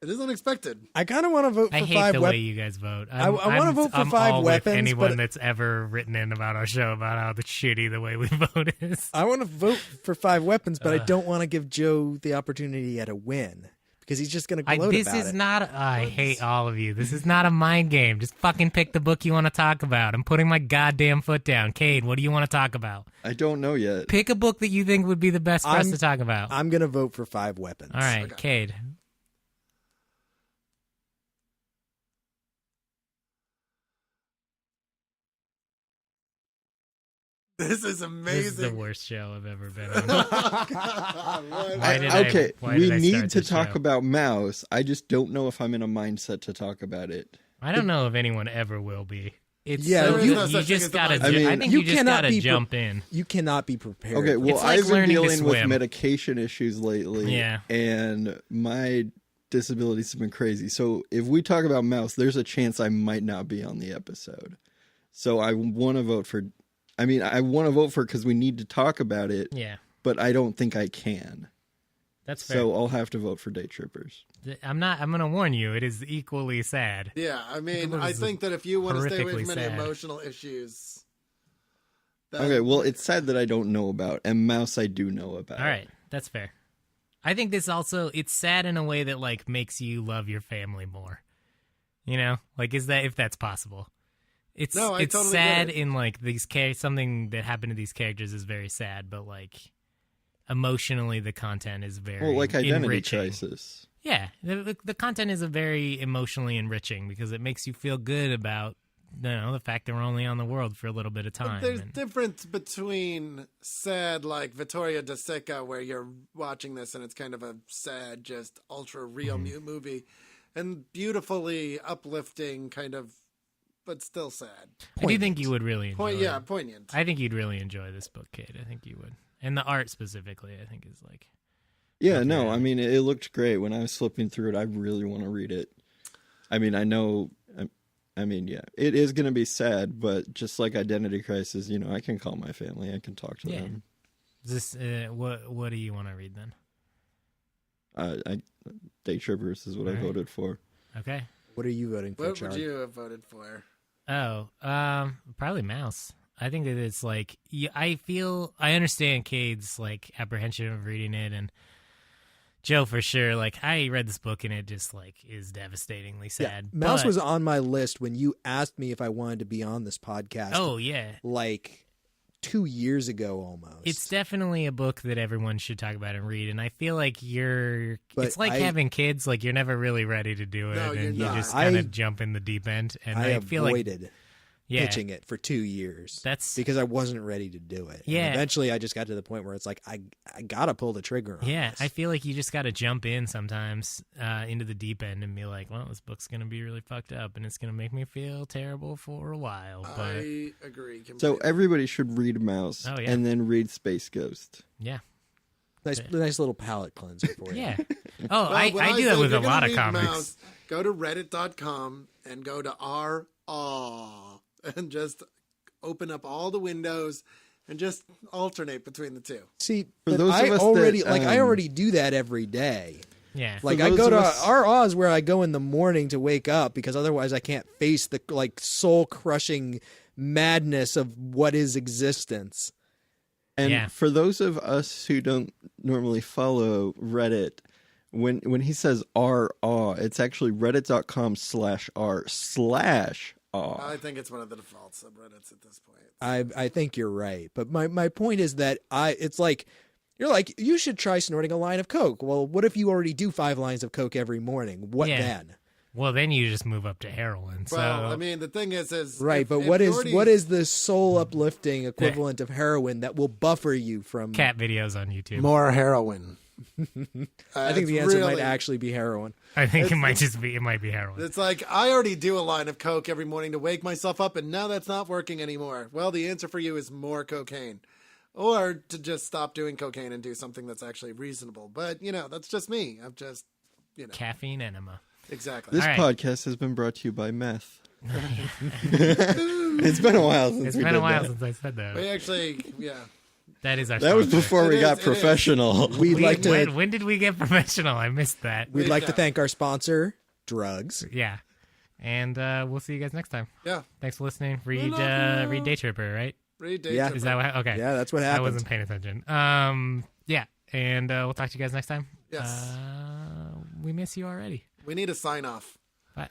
It is unexpected. I kind of want to vote for I hate five the weapons. way you guys vote. I wanna vote for I'm 5 all weapons, with anyone but- that's ever written in about our show about how shitty the way we vote is. I want to vote for 5 weapons, but I don't want to give Joe the opportunity at a win. Because he's just going to gloat This about is it. not. I hate all of you. This is not a mind game. Just fucking pick the book you want to talk about. I'm putting my goddamn foot down. Cade, what do you want to talk about? I don't know yet. Pick a book that you think would be the best for us to talk about. I'm going to vote for 5 weapons. All right, Okay. Cade. This is This is the amazing. worst show I've ever been on. What? Why did I- Okay, why we did I need start to this talk show? about Mouse. I just don't know if I'm in a mindset to talk about it. I don't know if anyone ever will be. It's Yeah, so there is good. no you such thing just as a gotta. mind game. I I mean, think you you just cannot gotta be jump in. You cannot be prepared. Okay, well, It's like I've been learning to dealing with swim. medication issues lately. Yeah. And my disabilities have been crazy. So if we talk about Mouse, there's a chance I might not be on the episode. So I want to vote for. I mean, I want to vote for because we need to talk about it, Yeah, but I don't think I can. that's fair. So I'll have to vote for Daytrippers. I'm not. I'm gonna warn you. It is equally sad. Yeah, I mean, It I was think that if you want to stay away horrifically from any sad. emotional issues, then- Okay, well, it's sad that I don't know about, and Mouse I do know about. All right, that's fair. I think this also it's sad in a way that like makes you love your family more. You know, like is that if that's possible? It's No, I it's totally sad get it. in like these something that happened to these characters is very sad, but like emotionally the content is very Well, like Identity enriching. Crisis. Yeah, the content is a very emotionally enriching because it makes you feel good about the fact that we're only on the world for a little bit of But time. there's and- difference between sad like Vittoria De Sica, where you're watching this and it's kind of a sad, just ultra real Mm-hmm. movie, and beautifully uplifting, kind of, but still sad. I do think you would really enjoy. Poignant. I think you'd really enjoy this book, Kate. I think you would. And the art specifically, I think, is like... Yeah, no, I mean, it looked great. When I was flipping through it, I really want to read it. I mean, I know... yeah, it is going to be sad, but just like Identity Crisis, I can call my family. I can talk to them. This, what do you want to read then? Daytrippers is what I voted for. Okay. What are you voting for, What Chard? would you have voted for? Oh, probably Mouse. I think that it's like, I understand Cade's like apprehension of reading it, and Joe for sure. Like, I read this book and it just like is devastatingly sad. Yeah, Mouse was on my list when you asked me if I wanted to be on this podcast. Oh yeah, like 2 years ago almost. It's definitely a book that everyone should talk about and read, and I feel like it's like having kids. Like, you're never really ready to do it, and you just kind of jump in the deep end. And I feel avoided pitching it for 2 years. That's because I wasn't ready to do it. Yeah. And eventually I just got to the point where it's like, I gotta pull the trigger on this. I feel like you just gotta jump in sometimes into the deep end and be like, well, this book's gonna be really fucked up and it's gonna make me feel terrible for a while. But I agree completely. So everybody should read Mouse and then read Space Ghost. Yeah. Nice little palate cleanser for you. Yeah. Oh, well, I do that with a lot of comics. Mouse, go to reddit.com and go to r-aw and just open up all the windows and just alternate between the two. See, for those I of us already that, I already do that every day. Yeah. Like, I go to R is where I go in the morning to wake up, because otherwise I can't face the like soul crushing madness of what is existence. And for those of us who don't normally follow Reddit, when he says r-aw, it's actually reddit.com/r/aw. I think it's one of the default subreddits at this point. I think you're right. But my point is that it's like, you're like, you should try snorting a line of coke. Well, what if you already do 5 lines of coke every morning? What then? Well, then you just move up to heroin. Well, so I mean, the thing is right. But what is the soul uplifting equivalent of heroin that will buffer you from cat videos on YouTube? More heroin. I think the answer might actually be heroin. I think it might be heroin. It's like, I already do a line of coke every morning to wake myself up, and now that's not working anymore. Well, the answer for you is more cocaine, or to just stop doing cocaine and do something that's actually reasonable. But that's just me. I'm just caffeine enema. Exactly. This podcast has been brought to you by meth. It's been a while since I said that. We actually, That is our That was sponsor. before we got professional. When did we get professional? I missed that. We'd like to thank our sponsor, Drugs. Yeah. And we'll see you guys next time. Yeah. Thanks for listening. Read Daytripper, right? Read Daytripper. Yeah. Is that what? Okay. Yeah, that's what happened. I wasn't paying attention. Yeah. And we'll talk to you guys next time. Yes. We miss you already. We need a sign off.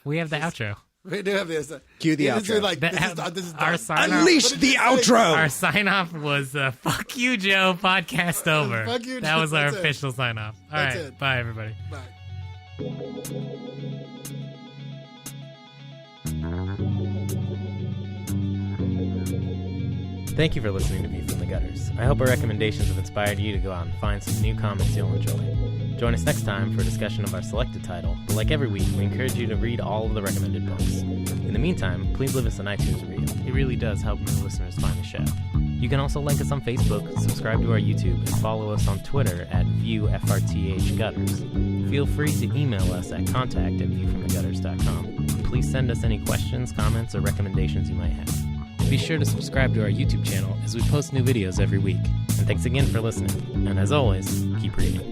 We have the outro. We do have this. Cue the outro. Like, this is our done. sign Unleash the outro. Our sign off was "Fuck you, Joe." Podcast over. Fuck you, that Joe. was our That's it. official sign off. All That's right. it. Bye, everybody. Bye. Thank you for listening to View from the Gutters. I hope our recommendations have inspired you to go out and find some new comics you'll enjoy. Join us next time for a discussion of our selected title, but like every week, we encourage you to read all of the recommended books. In the meantime, please leave us an iTunes review. It really does help new listeners find the show. You can also like us on Facebook, subscribe to our YouTube, and follow us on Twitter at ViewFRTHGutters. Feel free to email us at contact@viewfromthegutters.com. Please send us any questions, comments, or recommendations you might have. Be sure to subscribe to our YouTube channel as we post new videos every week. And thanks again for listening. And as always, keep reading.